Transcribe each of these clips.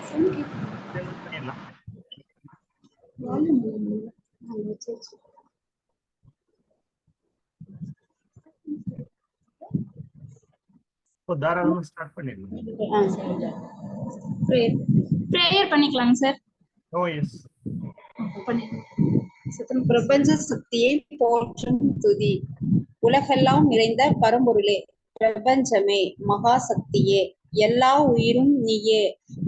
பண்ணிடலாம். தாராளமா ஸ்டார்ட் பண்ணிடலாம். பிரேயர் பண்ணிக்கலாங்க சார். ஓ எஸ். பிரபஞ்ச சக்தியை போற்றும் துதி. உலகெல்லாம் நிறைந்த பரம்பொருளே, பிரபஞ்சமே, மகா சக்தியே, எல்லா உயிரும் நீயே,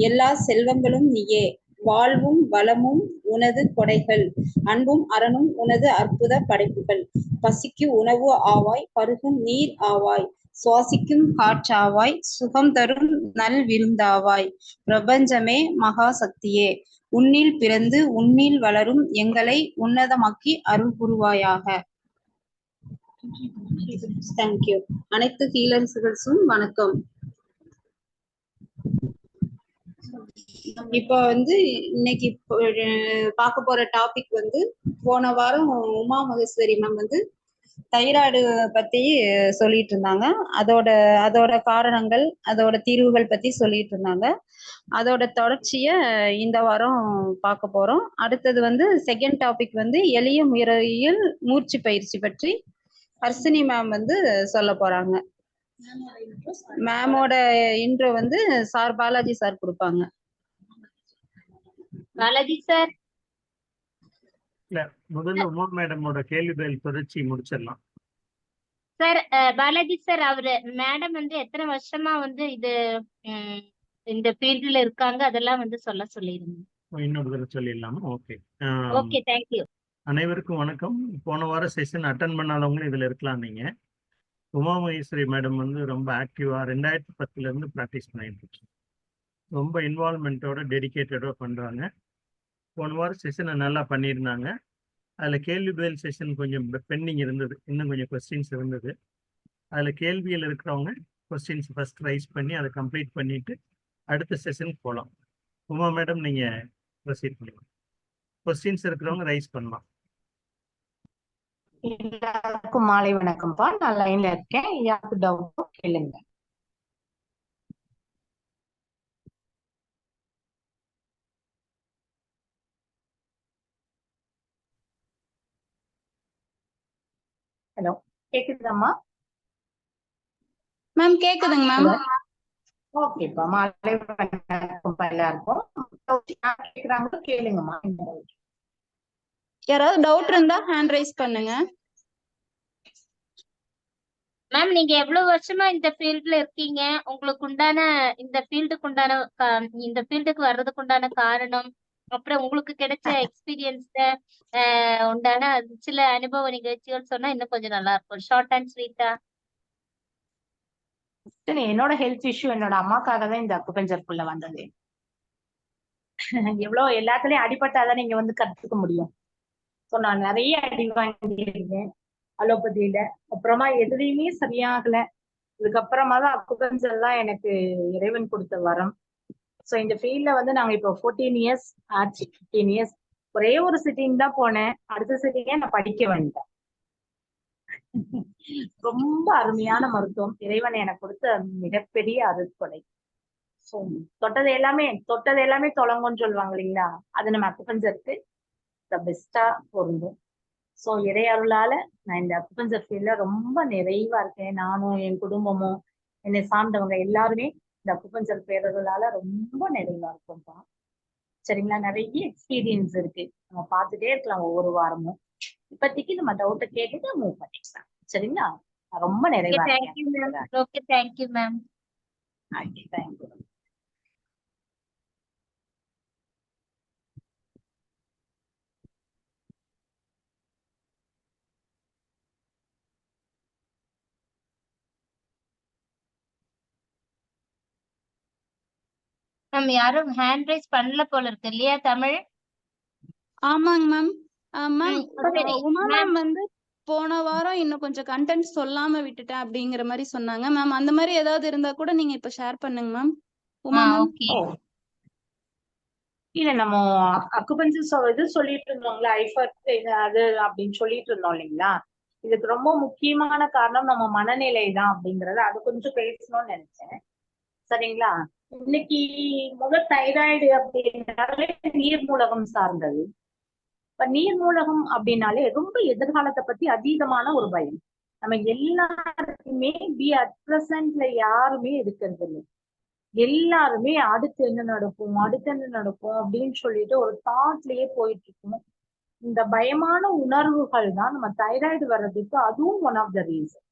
எல்லா செல்வங்களும் நீயே, வாழ்வும் வளமும் உனது கொடைகள், அன்பும் அறனும் உனது அற்புத படைப்புகள். பசிக்கு உணவு ஆவாய், பருகும் நீர் ஆவாய், சுவாசிக்கும் காற்றாவாய், சுகம் தரும் நல் விருந்தாவாய். பிரபஞ்சமே, மகா சக்தியே, உன்னில் பிறந்து உன்னில் வளரும் எங்களை உன்னதமாக்கி அருள் புரிவாயாக. தேங்க்யூ. அனைத்து ஹீலர்ஸ்களுக்கும் வணக்கம். இப்போ இன்னைக்கு பார்க்க போற டாபிக் போன வாரம் உமா மகேஸ்வரி மேம் தைராய்டு பத்தி சொல்லிட்டு இருந்தாங்க. அதோட காரணங்கள், அதோட தீர்வுகள் பத்தி சொல்லிட்டு இருந்தாங்க. அதோட தொடர்ச்சிய இந்த வாரம் பார்க்க போறோம். அடுத்தது செகண்ட் டாபிக் எளிய முறையில் மூச்சு பயிற்சி பற்றி ஹர்ஷினி மேம் சொல்ல போறாங்க. மேமோட இன்ட்ரோ சார் பாலாஜி சார் கொடுப்பாங்க. பாலாஜி சார். இல்ல, முதல்ல உமா மேடமோட கேள்வி பதில் தொடர்ச்சி முடிச்சிடலாம். சார் பாலாஜி சார், அவரு மேடம் எத்தனை வருஷமா இது இந்த ஃபீல்ட்ல இருக்காங்க, அதெல்லாம் சொல்ல சொல்லிருங்க. இன்னொரு தடவை சொல்லிடலாமா? Okay okay, thank you. அனைவருக்கும் வணக்கம். போன வாரம் செஷன் அட்டன் பண்ணாதவங்களும் இதுல இருக்கலாம். நீங்க உமா மகேஸ்வரி மேடம் ரொம்ப ஆக்டிவா 2010ல இருந்து ப்ராக்டிஸ் பண்ணிட்டு இருக்கீங்க. ரொம்ப இன்வால்மெண்ட்டோட டெடிக்கேட்டடோட பண்றாங்க. போன வாரம் செஷனை நல்லா பண்ணியிருந்தாங்க. அதில் கேள்வி பதில் செஷன் கொஞ்சம் பெண்டிங் இருந்தது, இன்னும் கொஞ்சம் கொஸ்டின்ஸ் இருந்தது. அதில் கேள்வியில் இருக்கிறவங்க கொஸ்டின்ஸ் ஃபர்ஸ்ட் ரைஸ் பண்ணி அதை கம்ப்ளீட் பண்ணிட்டு அடுத்த செஷனுக்கு போகலாம். உமா மேடம் நீங்கள் ப்ரொசீட் பண்ணலாம். கொஸ்டின்ஸ் இருக்கிறவங்க ரைஸ் பண்ணலாம். எல்லாருக்கும் மாலை வணக்கம்ப்பா. நான் லைன்ல இருக்கேன். யாருக்கு டவுட்டோ கேளுங்க. ஹலோ, கேக்குதாம்மா? மேம் கேக்குதுங்க மேம். ஓகேப்பா, மாலை வணக்கம்ப்பா எல்லாருக்கும். கேக்குறாங்க, கேளுங்கம்மா. யாராவது டவுட் இருந்தா ஹேண்ட் ரைஸ் பண்ணுங்க. மேம், நீங்க எவ்வளவு வருஷமா இந்த ஃபீல்ட்ல இருக்கீங்க? உங்களுக்கு உண்டான இந்த ஃபீல்டுக்கு உண்டான இந்த ஃபீல்டுக்கு வர்றதுக்கு உண்டான காரணம், அப்புறம் உங்களுக்கு கிடைச்ச எக்ஸ்பீரியன்ஸ்ல உண்டான சில அனுபவ நிகழ்ச்சிகள் சொன்னா இன்னும் கொஞ்சம் நல்லா இருக்கும். ஷார்ட் அண்ட் ஸ்வீட்டா. என்னோட ஹெல்த் இஷ்யூ என்னோட அம்மாக்காக தான் இந்த அக்குபஞ்சர்க்குள்ள வந்தது. எவ்வளவு எல்லாத்துலயும் அடிபட்டாதான் நீங்க கத்துக்க முடியும். ஸோ நான் நிறைய அடி வாங்கியிருக்கேன் அலோபதியில. அப்புறமா எதுலையுமே சரியாகல. இதுக்கப்புறமா தான் அக்குபஞ்சர் எல்லாம் எனக்கு இறைவன் கொடுத்த வரம். ஸோ இந்த ஃபீல்ட்ல நாங்க இப்போ 14 இயர்ஸ் ஆச்சு. 15 இயர்ஸ் ஒரே ஒரு சிட்டிங் தான் போனேன். அடுத்த சிட்டிங்கே நான் படிக்க வேண்டேன். ரொம்ப அருமையான மருத்துவம் இறைவன் எனக்கு கொடுத்த மிகப்பெரிய அருட்கொடை. ஸோ தொட்டது எல்லாமே தொடங்கும்னு சொல்லுவாங்க இல்லைங்களா, அது நம்ம அக்குபஞ்சருக்கு பெஸ்டா பொருந்தும். ஸோ இறை அருளால நான் இந்த அக்குபஞ்சர் ஃபீல்ட்ல ரொம்ப நிறைவா இருக்கேன். நானும் என் குடும்பமும் என்னை சார்ந்தவங்க எல்லாருமே இந்த அக்குபஞ்சர் பேரர்களால ரொம்ப நிறைவா இருக்கும்ப்பா. சரிங்களா? நிறைய எக்ஸ்பீரியன்ஸ் இருக்கு, நம்ம பார்த்துட்டே இருக்கலாம் ஒவ்வொரு வாரமும். இப்போதைக்கு நம்ம டவுட்டை கேட்டுட்டு மூவ் பண்ணிக்கலாம். சரிங்களா? ரொம்ப நிறைவா இருக்கேன். Okay, thank you ma'am. Thank you. Ma'am, யாரும் ஹேண்ட் ரைஸ் பண்ணல போல இருக்கு இல்லையா? தமிழ். ஆமாங்க மேம். மேம், சரி உமா மேம். மேம் போன வாரம் இன்னும் கொஞ்சம் கண்டென்ட் சொல்லாம விட்டுட்டேன் அப்படிங்கிற மாதிரி சொன்னாங்க மேம். அந்த மாதிரி ஏதாவது இருந்தா கூட நீங்க இப்ப ஷேர் பண்ணுங்க மேம். உமா மேம். ஓகே. இல்ல, நம்ம அக்குபஞ்சர் இது சொல்லிட்டு இருந்தோங்களா, ஐஃபர்ட் அது அப்படின்னு சொல்லிட்டு இருந்தோம் இல்லைங்களா. இதுக்கு ரொம்ப முக்கியமான காரணம் நம்ம மனநிலை தான் அப்படிங்கறது அது கொஞ்சம் பேசணும்னு நினைச்சேன். சரிங்களா? இன்னைக்கு தைராய்டு அப்படின்னாலே நீர்மூலகம் சார்ந்தது. இப்ப நீர்மூலகம் அப்படின்னாலே ரொம்ப எதிர்காலத்தை பத்தி அதீதமான ஒரு பயம். நம்ம எல்லாருக்குமே அட் பிரசன்ட்ல யாருமே இருக்கிறது இல்லை. எல்லாருமே அடுத்து என்ன நடக்கும் அப்படின்னு சொல்லிட்டு ஒரு தாட்லயே போயிட்டு இருக்கோம். இந்த பயமான உணர்வுகள் தான் நம்ம தைராய்டு வர்றதுக்கு அதுவும் one of the reason.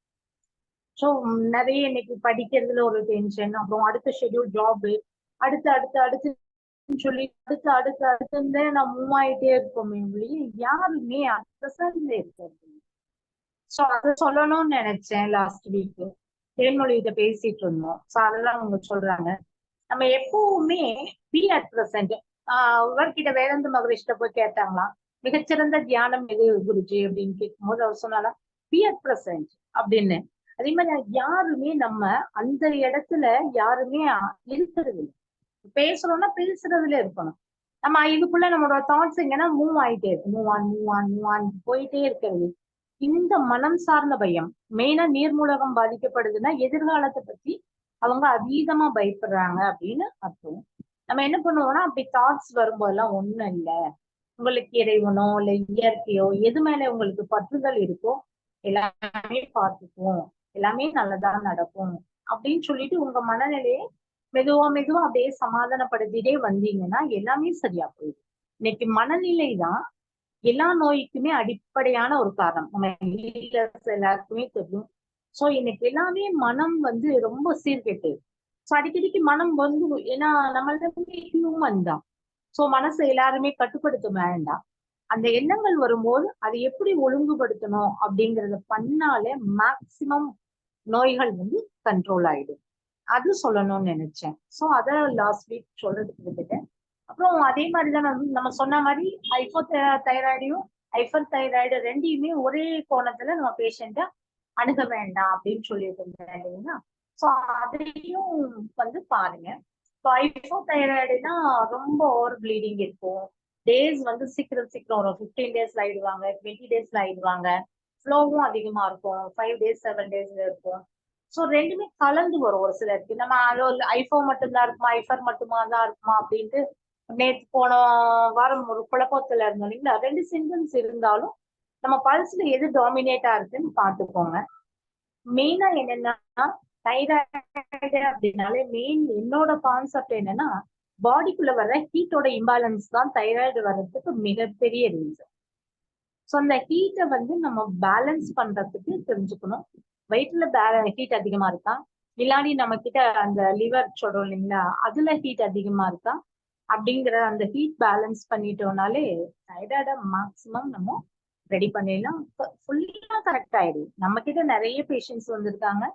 So நிறைய இன்னைக்கு படிக்கிறதுல ஒரு டென்ஷன், அப்புறம் அடுத்த ஷெட்யூல் ஜாப், அடுத்து அடுத்து அடுத்து சொல்லி அடுத்து நான் மூவ் ஆயிட்டே இருக்கோமே ஒழிய யாருமே பிரசன்ட்ல இருக்கிறது. ஸோ அதை சொல்லணும்னு நினைச்சேன். லாஸ்ட் வீக் தேன்மொழிகிட்ட பேசிட்டு இருந்தோம். ஸோ அதெல்லாம் அவங்க சொல்றாங்க நம்ம எப்பவுமே அட் பிரசன்ட். இவர்கிட்ட வேதாந்த மகரிஷ்ட போய் கேட்டாங்களாம், மிகச்சிறந்த தியானம் எது குருஜி அப்படின்னு கேட்கும்போது அவர் சொன்னாலும் அட் பிரசன்ட் அப்படின்னு. அதே மாதிரி யாருமே நம்ம அந்த இடத்துல யாருமே இருக்கிறது இல்லை. பேசுறோம்னா பேசுறதுல இருக்கணும். நம்ம இதுக்குள்ள நம்மளோட தாட்ஸ் எங்கன்னா மூவ் ஆயிட்டே இருக்கு, மூவ் ஆன் போயிட்டே இருக்கிறது. இந்த மனம் சார்ந்த பயம் மெயினா நீர்மூலகம் பாதிக்கப்படுதுன்னா எதிர்காலத்தை பத்தி அவங்க அதீதமா பயப்படுறாங்க அப்படின்னு அர்த்தம். நம்ம என்ன பண்ணுவோம்னா அப்படி தாட்ஸ் வரும்போதெல்லாம் ஒண்ணும் இல்லை, உங்களுக்கு இறைவனோ இல்ல இயற்கையோ எது மேல உங்களுக்கு பற்றுதல் இருக்கோ எல்லாமே பார்த்துக்குவோம், எல்லாமே நல்லதா நடக்கும் அப்படின்னு சொல்லிட்டு உங்க மனநிலையை மெதுவா அப்படியே சமாதானப்படுத்திட்டே வந்தீங்கன்னா எல்லாமே சரியா போயிடும். இன்னைக்கு மனநிலை தான் எல்லா நோய்க்குமே அடிப்படையான ஒரு காரணம். நம்ம எல்லாருக்குமே தெரியும். சோ இன்னைக்கு எல்லாமே மனம் ரொம்ப சீர்கெட்டு. சோ அடிக்கடிக்கு மனம் ஏன்னா நம்மளுமே ஹியூமன் தான். சோ மனசை எல்லாருமே கட்டுப்படுத்த வேண்டாம். அந்த எண்ணங்கள் வரும்போது அதை எப்படி ஒழுங்குபடுத்தணும் அப்படிங்கறத பண்ணாலே மேக்சிமம் நோய்கள் கண்ட்ரோல் ஆயிடும். அது சொல்லணும்னு நினைச்சேன். சோ அத லாஸ்ட் வீக் சொல்றதுக்கு விட்டுட்டேன். அப்புறம் அதே மாதிரிதான் நம்ம சொன்ன மாதிரி ஹைப்பர் தைராய்டு ரெண்டையுமே ஒரே கோணத்துல நம்ம பேஷண்ட அணுக வேண்டாம் அப்படின்னு சொல்லிட்டு இருந்தேன் இல்லைங்களா. சோ அதையும் பாருங்க. ஹைப்பர் தைராய்டுனா ரொம்ப ஓவர் ப்ளீடிங் இருக்கும். டேஸ் சீக்கிரம் ஒரு 15 டேஸ்ல ஆயிடுவாங்க, 20 டேஸ்ல ஆயிடுவாங்க. ஃப்ளோவும் அதிகமா இருக்கும், 5 டேஸ் 7 டேஸ்ல இருக்கும். சோ ரெண்டுமே கலந்து வரும். ஒரு சிலருக்கு நம்ம ஐஃபோ மட்டும்தான் இருக்குமா, ஐஃபர் மட்டுமா தான் இருக்குமா அப்படின்ட்டு நேற்று போன வாரம் ஒரு குழப்பத்துல இருந்தோம் இல்லைங்களா. 2 சிம்டம்ஸ் இருந்தாலும் நம்ம பல்ஸ்ல எது டாமினேட்டா இருக்குன்னு பாத்துக்கோங்க. மெயினா என்னன்னா தைராய்டு அப்படின்னாலே மெயின் என்னோட கான்செப்ட் என்னன்னா பாடிக்குள்ள வர்ற ஹீட்டோட இம்பேலன்ஸ் தான் தைராய்டு வர்றதுக்கு மிகப்பெரிய ரீசன். ஸோ அந்த ஹீட்டை நம்ம பேலன்ஸ் பண்றதுக்கு தெரிஞ்சுக்கணும். வயிற்றுல ஹீட் அதிகமா இருக்கா, இல்லாடி நம்ம கிட்ட அந்த லிவர் சொல்றோம் இல்லைங்களா, அதுல ஹீட் அதிகமா இருக்கா அப்படிங்கிற அந்த ஹீட் பேலன்ஸ் பண்ணிட்டோம்னாலே தைராய்டை மேக்சிமம் நம்ம ரெடி பண்ணிடலாம். ஃபுல்லா கரெக்ட் ஆயிடும். நம்ம கிட்ட நிறைய பேஷண்ட்ஸ் வந்திருக்காங்க.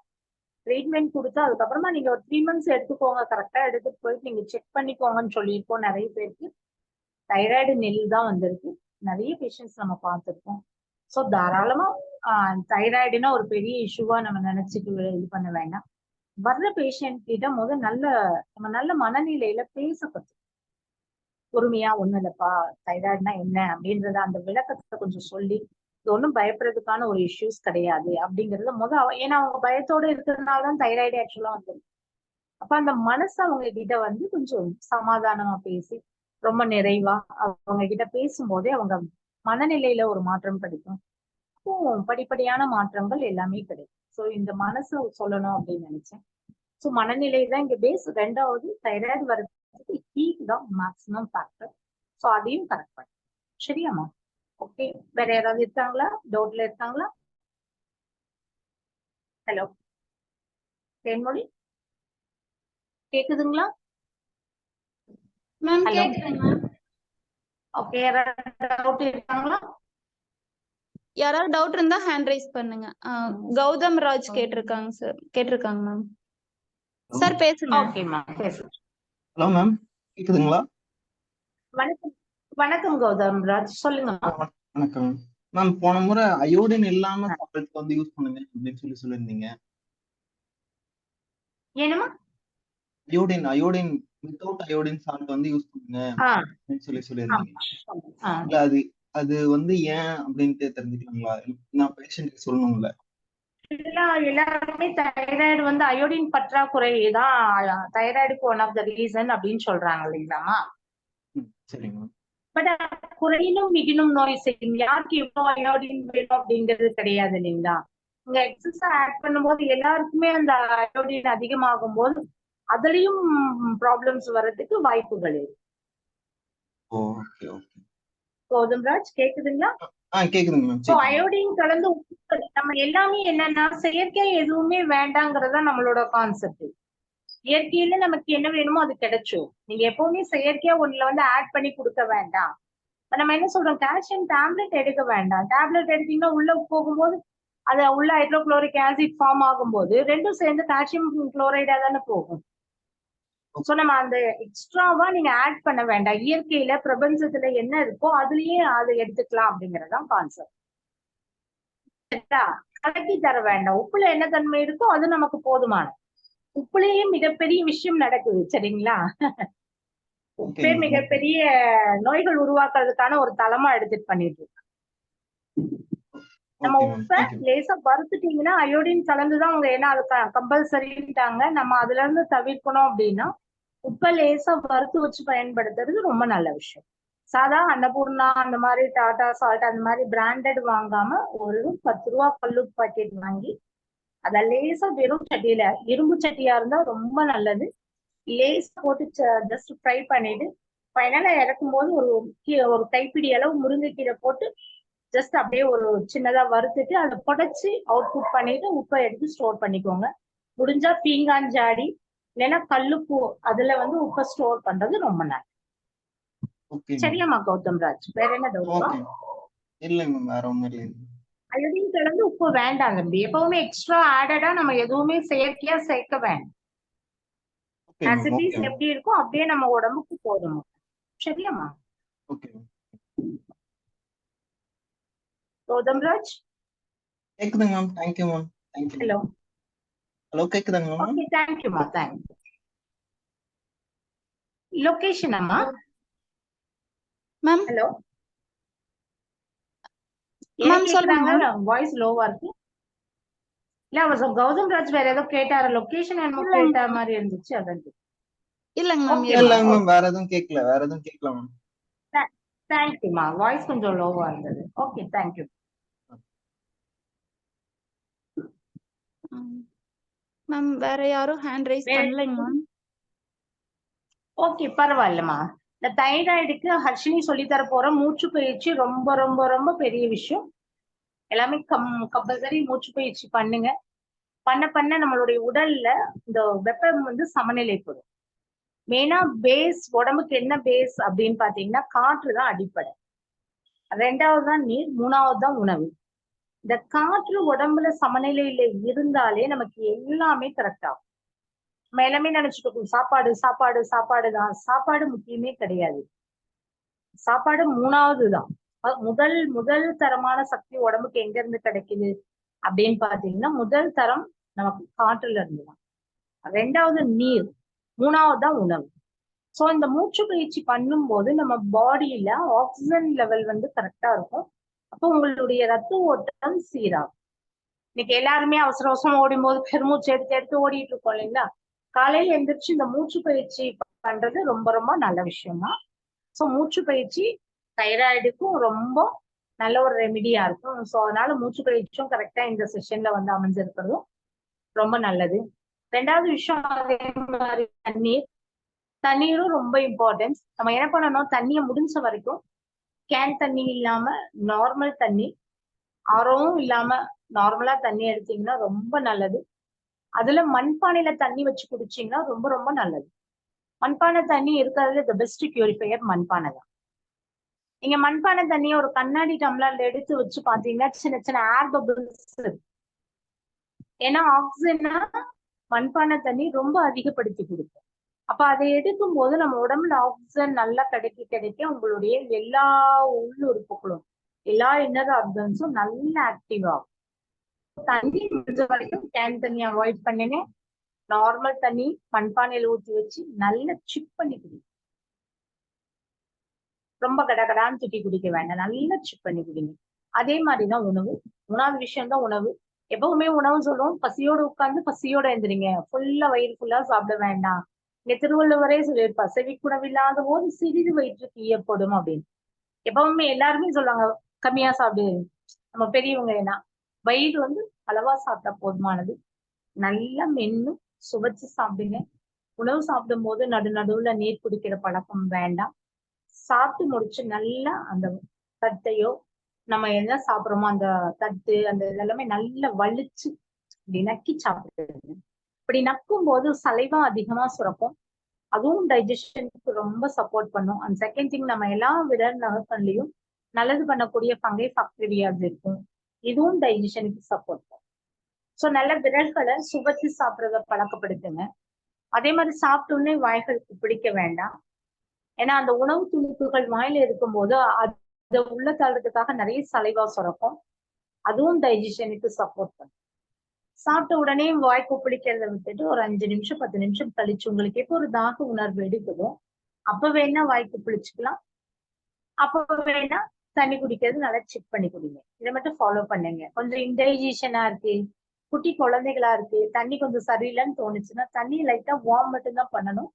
ட்ரீட்மெண்ட் கொடுத்து அதுக்கப்புறமா நீங்க ஒரு 3 months எடுத்துக்கோங்க, கரெக்டா எடுத்துட்டு போயிட்டு நீங்க செக் பண்ணிக்கோங்கன்னு சொல்லியிருக்கோம். நிறைய பேருக்கு தைராய்டு நெல் தான் வந்திருக்கு. நிறைய பேஷண்ட்ஸ் நம்ம பார்த்துருக்கோம். ஸோ தாராளமா தைராய்டுனா ஒரு பெரிய இஷ்யூவா நம்ம நினைச்சுட்டு இது பண்ண வேண்டாம். வர்ற பேஷண்ட் கிட்ட நம்ம நல்ல மனநிலையில பேச கற்றுக்கணும். பொறுமையா, ஒண்ணும் இல்லப்பா தைராய்டுனா என்ன அப்படின்றத அந்த விளக்கத்தை கொஞ்சம் சொல்லி, இது ஒன்றும் பயப்படுறதுக்கான ஒரு இஷ்யூஸ் கிடையாது அப்படிங்கறத ஏன்னா அவங்க பயத்தோட இருக்கிறதுனாலதான் தைராய்டு ஆக்சுவலா வந்துருக்கு. அப்ப அந்த மனசு அவங்க கிட்ட கொஞ்சம் சமாதானமா பேசி ரொம்ப நிறைவா அவங்க கிட்ட பேசும்போதே அவங்க மனநிலையில ஒரு மாற்றம் கிடைக்கும். அப்போ படிப்படியான மாற்றங்கள் எல்லாமே கிடைக்கும். சோ இந்த மனசு சொல்லணும் அப்படின்னு நினைச்சேன். சோ மனநிலை தான் இங்க பேஸ். 2வது தைராய்டு வர்றதுக்கு ஹீட் தான் மேக்சிமம் ஃபேக்டர். சோ அதையும் கரெக்ட் பண்ணு. சரியாமா? ஓகே, வேற யாராவது இருக்காங்களா? டவுட்ல இருக்காங்களா? ஹலோ தேன்மொழி, கேக்குதுங்களா? Ma'am Hello. கேக்குதுங்க மேம். ஓகே, யாராவது டவுட் இருக்காங்களா? யாராவது டவுட் இருந்தா ஹேண்ட் ரைஸ் பண்ணுங்க. கௌதம் ராஜ் கேட்டிருக்காங்க மேம். சார் பேசுங்க. ஓகேம்மா, பேசுங்க. ஹலோ மேம், கேக்குதுங்களா? வணக்கம். வணக்கம் கௌதம் ராஜ், சொல்லுங்க. வணக்கம் மேம். போன முறை அயோடின் இல்லாம சாப்பிட்றதுக்கு யூஸ் பண்ணுங்க அப்படின்னு சொல்லியிருந்தீங்க. என்னமா? Iodine without iodine salt use பண்ணுங்க அப்படின்னு சொல்லியிருந்தீங்க. இல்ல அது ஏன் அப்படின்ட்டு தெரிஞ்சுக்கலாங்களா? நான் பேஷண்ட் சொல்லணும்ல. எல்லாருமே தைராய்டு வந்து அயோடின் பற்றாக்குறை தான் தைராய்டுக்கு ஒன் ஆஃப் த ரீசன் அப்படின்னு சொல்றாங்க இல்லைங்களாமா. சரிங்க மேம். பட் குறையினும் மிகினும் நோய் செய்யும். யாருக்கு எவ்வளவு அயோடின் வேணும் அப்படிங்கிறது கிடையாது இல்லைங்களா. இங்க எக்ஸஸ் ஆட் பண்ணும்போது எல்லாருக்குமே அந்த அயோடின் அதிகமாகும் போது அதுலயும் ப்ராப்ளம்ஸ் வர்றதுக்கு வாய்ப்புகள் இருக்கு. Okay okay. கௌதம்ராஜ் கேக்குதுங்களா? கேக்குதுங்க மேம். ஸோ அயோடின் கலந்து உப்பு நம்ம எல்லாமே என்னன்னா செயற்கை எதுவுமே வேண்டாங்கிறதா நம்மளோட கான்செப்ட். இயற்கையில நமக்கு என்ன வேணுமோ அது கிடைச்சும். நீங்க எப்பவுமே செயற்கையா ஒண்ணுல வந்து ஆட் பண்ணி கொடுக்க வேண்டாம். நம்ம என்ன சொல்றோம், கால்சியம் டேப்லெட் எடுக்க வேண்டாம். டேப்லெட் எடுத்தீங்கன்னா உள்ள போகும்போது அது உள்ள ஹைட்ரோகுளோரிக் ஆசிட் ஃபார்ம் ஆகும்போது ரெண்டும் சேர்ந்து கால்சியம் குளோரைடா தானே போகும். சோ நம்ம அந்த எக்ஸ்ட்ராவா நீங்க ஆட் பண்ண வேண்டாம். இயற்கையில பிரபஞ்சத்துல என்ன இருக்கோ அதுலயே அதை எடுத்துக்கலாம் அப்படிங்கறதுதான் கான்செப்ட். கலக்கி தர வேண்டாம். உப்புல என்ன தன்மை இருக்கோ அது நமக்கு போதுமான. உப்புலயே மிகப்பெரிய விஷயம் நடக்குது சரிங்களா. உப்பே மிகப்பெரிய நோய்கள் உருவாக்குறதுக்கான ஒரு தளமா எடுத்துட்டு பண்ணிட்டு இருக்கு. நம்ம உப்பை லேசா வறுத்துட்டீங்கன்னா அயோடின் கலந்துதான் அவங்க ஏன்னா அது கம்பல்சரிட்டாங்க. நம்ம அதுல இருந்து தவிர்க்கணும் அப்படின்னா உப்பை லேசா வறுத்து வச்சு பயன்படுத்துறது ரொம்ப நல்ல விஷயம். சாதா அன்னபூர்ணா அந்த மாதிரி டாடா சால்ட் அந்த மாதிரி பிராண்டட் வாங்காம ஒரு 10 ரூபா கல்லுப்பு பாக்கெட் வாங்கி அத லேசா வெறும் சட்டியில, இரும்பு சட்டியா இருந்தா ரொம்ப நல்லது, லேசா போட்டு ஜஸ்ட் ஃப்ரை பண்ணிட்டு ஃபைனலா இறக்கும் போது ஒரு கைப்பிடி அளவு முருங்கைக்கீரை போட்டு ஜஸ்ட் அப்படியே ஒரு சின்னதா வறுத்துட்டு அதை புடைச்சு அவுட்புட் பண்ணிட்டு உப்பை எடுத்து ஸ்டோர் பண்ணிக்கோங்க. முடிஞ்சா பீங்கான் ஜாடி இல்லைன்னா கல்லுப்பூ அதுல வந்து உப்பை ஸ்டோர் பண்றது ரொம்ப நல்லது. சரியாம்மா கௌதம்ராஜ், வேற என்ன டவுட்? இல்லைங்க வேற ஒண்ணும் இல்லை. அயோடின் கலந்து உப்பு வேண்டாம் தம்பி. எப்பவுமே எக்ஸ்ட்ரா ஆடடா நம்ம எதுவுமே செயற்கையா சேர்க்க வேண்டாம். ஆசிட்டிஸ் எப்படி இருக்கும் அப்படியே நம்ம உடம்புக்கு போதும். சரியாம்மா? கௌதம்ராஜ் கேக்குதுங்க ma'am. Thank you ma'am. Thank you. Hello hello கேக்குதுங்க மேம்? ஓகே தேங்க்யூமா. தேங்க்யூ. லொகேஷன் அம்மா மேம். ஹலோ மேம் சொல்லுங்க. வாய்ஸ் லோவா இருக்கு. இல்ல அவர் கௌதம்ராஜ் வேற ஏதோ கேட்டாரு, லொகேஷன் என்னமோ கேட்ட மாதிரி இருந்துச்சு அதான். இல்லங்க மேம். இல்லங்க மேம் வேற எதுவும் கேட்கல. வேற எதுவும் கேட்கல மேம். தேங்க்யூமா. வாய்ஸ் கொஞ்சம் லோவா இருந்தது. Okay thank you. மேம் வேற யாரும் ஹேண்ட் ரைஸ் பண்ணலைங்க மேம். ஓகே பரவாயில்லம்மா. இந்த தைராய்டுக்கு ஹர்ஷினி சொல்லித்தர போற மூச்சு பயிற்சி ரொம்ப ரொம்ப ரொம்ப பெரிய விஷயம். எல்லாமே கம்பல்சரி மூச்சு பயிற்சி பண்ணுங்க. பண்ண பண்ண நம்மளுடைய உடல்ல இந்த வெப்பம் வந்து சமநிலைப்படும். மெயினா பேஸ், உடம்புக்கு என்ன பேஸ் அப்படின்னு பாத்தீங்கன்னா காற்றுதான் அடிப்படை, 2வது தான் நீர், 3வது தான் உணவு. இந்த காற்று உடம்புல சமநிலையில இருந்தாலே நமக்கு எல்லாமே கரெக்ட் ஆகும். நம்ம எல்லாமே நினைச்சுட்டு இருக்கோம் சாப்பாடு சாப்பாடு சாப்பாடு தான். சாப்பாடு முக்கியமே கிடையாது. சாப்பாடு 3வது தான். முதல் தரமான சக்தி உடம்புக்கு எங்க இருந்து கிடைக்குது அப்படின்னு பாத்தீங்கன்னா முதல் தரம் நமக்கு காற்றுல இருந்துதான். 2வது நீர், 3வது தான் உணவு. சோ இந்த மூச்சு பயிற்சி பண்ணும் போது நம்ம பாடியில ஆக்சிஜன் லெவல் வந்து கரெக்டா இருக்கும். அப்போ உங்களுடைய ரத்த ஓட்டம் சீராகும். இன்னைக்கு எல்லாருமே அவசர அவசரம் ஓடும் போது பெருமூச்சு எடுத்து எடுத்து ஓடிட்டு இருக்கோம் இல்லைங்களா. காலையில எந்திரிச்சு இந்த மூச்சு பயிற்சி பண்றது ரொம்ப ரொம்ப நல்ல விஷயம் தான். சோ மூச்சு பயிற்சி தைராய்டுக்கும் ரொம்ப நல்ல ஒரு ரெமிடியா இருக்கும். சோ அதனால மூச்சு பயிற்சியும் கரெக்டா இந்த செஷன்ல வந்து அமைஞ்சிருக்கிறதும் ரொம்ப நல்லது. 2வது விஷயம் அதே மாதிரி தண்ணீரும் ரொம்ப இம்பார்ட்டன்ஸ். நம்ம என்ன பண்ணணும், தண்ணியை முடிஞ்ச வரைக்கும் கேன் தண்ணி இல்லாம நார்மல் தண்ணி, ஆரோவும் இல்லாம நார்மலா தண்ணி எடுத்தீங்கன்னா ரொம்ப நல்லது. அதுல மண்பானையில தண்ணி வச்சு குடிச்சீங்கன்னா ரொம்ப ரொம்ப நல்லது. மண்பானை தண்ணி இருக்கிறதுல தி பெஸ்ட் பியூரிஃபையர் மண்பானை தான். நீங்க மண்பானை தண்ணியை ஒரு கண்ணாடி டம்ளர்ல எடுத்து வச்சு பாத்தீங்கன்னா சின்ன சின்ன ஏர் பபிள்ஸ் இருக்கு. ஏன்னா ஆக்சிஜனை மண்பானை தண்ணி ரொம்ப அதிகப்படுத்தி கொடுக்கும். அப்ப அதை எடுக்கும் போது நம்ம உடம்புல ஆக்சிஜன் நல்லா கிடைக்க உங்களுடைய எல்லா உள்ளுறுப்புகளும் எல்லா இன்னர் ஆர்கன்ஸும் நல்லா ஆக்டிவ் ஆகும். தண்ணி முடிஞ்ச வரைக்கும் கேன் தண்ணி அவாய்ட் பண்ணுங்க. நார்மல் தண்ணி மண்பானையில ஊற்றி வச்சு நல்லா சிப் பண்ணி குடிங்க. ரொம்ப கடகடான்னு துட்டி குடிக்க வேண்டாம், நல்லா சிப் பண்ணி குடிங்க. அதே மாதிரிதான் உணவு. 3வது விஷயம் தான் உணவு. எப்பவுமே உணவு சொல்லுவோம், பசியோட உட்கார்ந்து பசியோட எந்திரிங்க, ஃபுல்லா வயிறு ஃபுல்லா சாப்பிட வேண்டாம். இங்க திருவள்ளுவரே சொல்லியிருப்பார், செவிக்குணவில்லாத போது சிறிது வயிற்றுக்கு ஈயப்படும் அப்படின்னு. எப்பவுமே எல்லாருமே சொல்லுவாங்க கம்மியா சாப்பிடு, நம்ம பெரியவங்க ஏன்னா வயிறு வந்து அளவா சாப்பிட்டா போதுமானது. நல்லா மென்னு சுவைச்சு சாப்பிடுங்க. உணவு சாப்பிடும் போது நடுவுல நீர் குடிக்கிற பழக்கம் வேண்டாம். சாப்பிட்டு முடிச்சு நல்லா அந்த தட்டையோ நம்ம என்ன சாப்பிடுறோமோ அந்த தட்டு அந்த இதெல்லாமே நல்லா வலிச்சு இப்படி நக்கி சாப்பிடுங்க. இப்படி நக்கும் போது சலைவா அதிகமா சுரக்கும். அதுவும் டைஜஷனுக்கு ரொம்ப சப்போர்ட் பண்ணும். அண்ட் செகண்ட் திங், நம்ம எல்லா விரல் நகக்கள்லயும் நல்லது பண்ணக்கூடிய ஃபங்கை பாக்டீரியாஸ் இருக்கும். இதுவும் டைஜஷனுக்கு சப்போர்ட் பண்ணும். ஸோ நல்ல விரல்களை சுவைச்சு சாப்பிடுறத பழக்கப்படுத்துங்க. அதே மாதிரி சாப்பிட்டோன்னே வாய்களுக்கு பிடிக்க வேண்டாம். ஏன்னா அந்த உணவு துணுக்குகள் வாயில இருக்கும்போது அதை உள்ள தள்ளுறதுக்காக நிறைய சலைவா சுரக்கும். அதுவும் டைஜஷனுக்கு சப்போர்ட் பண்ணும். சாப்பிட்ட உடனே வாய் கொப்பளிக்கிறத விட்டுட்டு ஒரு 5 நிமிஷம் 10 நிமிஷம் கழிச்சு உங்களுக்கு எப்போ ஒரு தாக உணர்வு எடுக்குதோ அப்ப வேணா வாய் கொப்பளிச்சுக்கலாம். அப்ப வேணா தண்ணி குடிக்கிறது நல்லா செக் பண்ணி குடிங்க. இதை மட்டும் ஃபாலோ பண்ணுங்க. கொஞ்சம் இன்டைஜஷனா இருக்கு, குட்டி குழந்தைகளா இருக்கு, தண்ணி கொஞ்சம் சரியில்லைன்னு தோணுச்சுன்னா தண்ணி லைட்டா வார்ம் மட்டும் தான் பண்ணணும்.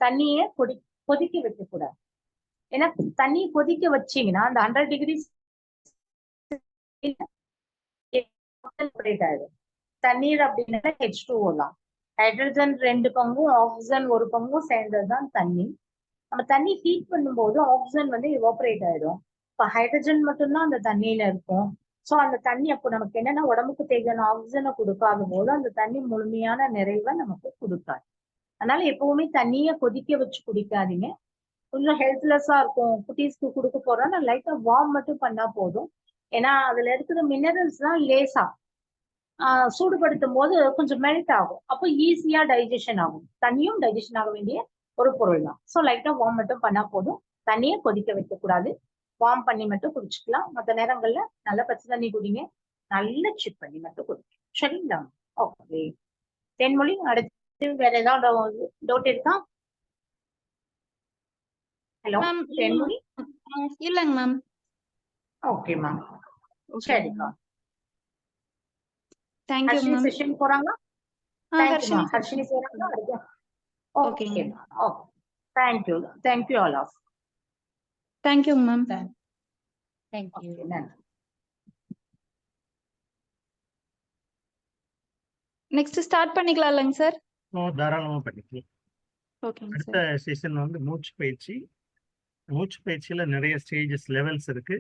தண்ணியே கொதிக்க வைக்க கூடாது. ஏன்னா தண்ணி கொதிக்க வச்சீங்கன்னா அந்த 100 டிகிரி தண்ணீர் அப்படின்னா H2O தான். ஹைட்ரஜன் 2 பங்கும் ஆக்சிஜன் 1 பங்கும் சேர்ந்ததுதான் தண்ணி. நம்ம தண்ணி ஹீட் பண்ணும்போது ஆக்சிஜன் வந்து எவாபரேட் ஆயிடும். இப்ப ஹைட்ரஜன் மட்டும்தான் அந்த தண்ணியில இருக்கும். சோ அந்த தண்ணி அப்போ நமக்கு என்னன்னா உடம்புக்கு தேவையான ஆக்சிஜனை கொடுக்காத போது அந்த தண்ணி முழுமையான நிறைவை நமக்கு கொடுக்காது. அதனால எப்பவுமே தண்ணிய கொதிக்க வச்சு குடிக்காதீங்க. கொஞ்சம் ஹெல்த்லெஸ்ஸா இருக்கும், குட்டீஸ்க்கு கொடுக்க போறோம்னா லைட்டா வார்ம் மட்டும் பண்ணா போதும். ஏன்னா அதுல இருக்கிற மினரல்ஸ் தான் லேசா சூடுபடுத்தும் போது கொஞ்சம் மெல்ட் ஆகும். அப்போ ஈஸியா டைஜஷன் ஆகும். தண்ணியும் டைஜஷன் ஆக வேண்டிய ஒரு பொருள் தான். ஸோ லைட்டா வார்ம் மட்டும் பண்ணா போதும். தண்ணியை கொதிக்க வைக்க கூடாது. வார்ம் பண்ணி மட்டும் குடிச்சுக்கலாம். மற்ற நேரங்கள்ல நல்ல பச்சை தண்ணி குடிங்க, நல்ல சிப் பண்ணி மட்டும் குடிங்க. சரிங்களா? ஓகே. தென்மொழி, அடுத்து வேற ஏதாவது டவுட் இருக்கா? Hello ma'am Thenmozhi. இல்லங்க மேம். Okay ma'am. சரிக்கா. Thank you Harshini ma'am. செஷன் போறாங்களா? Thank you ma'am. ஹர்ஷினி ஹர்ஷினி போறாங்களா? Okay okay. Okay. Thank you. Thank you all of. Thank you ma'am. Thank you. நன்றி. நெக்ஸ்ட் ஸ்டார்ட் பண்ணிக்கலாம் இல்லைங்க சார்? தாராளமா பண்ணிக்கலாம். ஓகேங்க அடுத்த சார். செஷன் வந்து மூச்சு பயிற்சி. மூச்சு பயிற்சியில நிறைய ஸ்டேஜஸ் லெவல்ஸ் இருக்கு.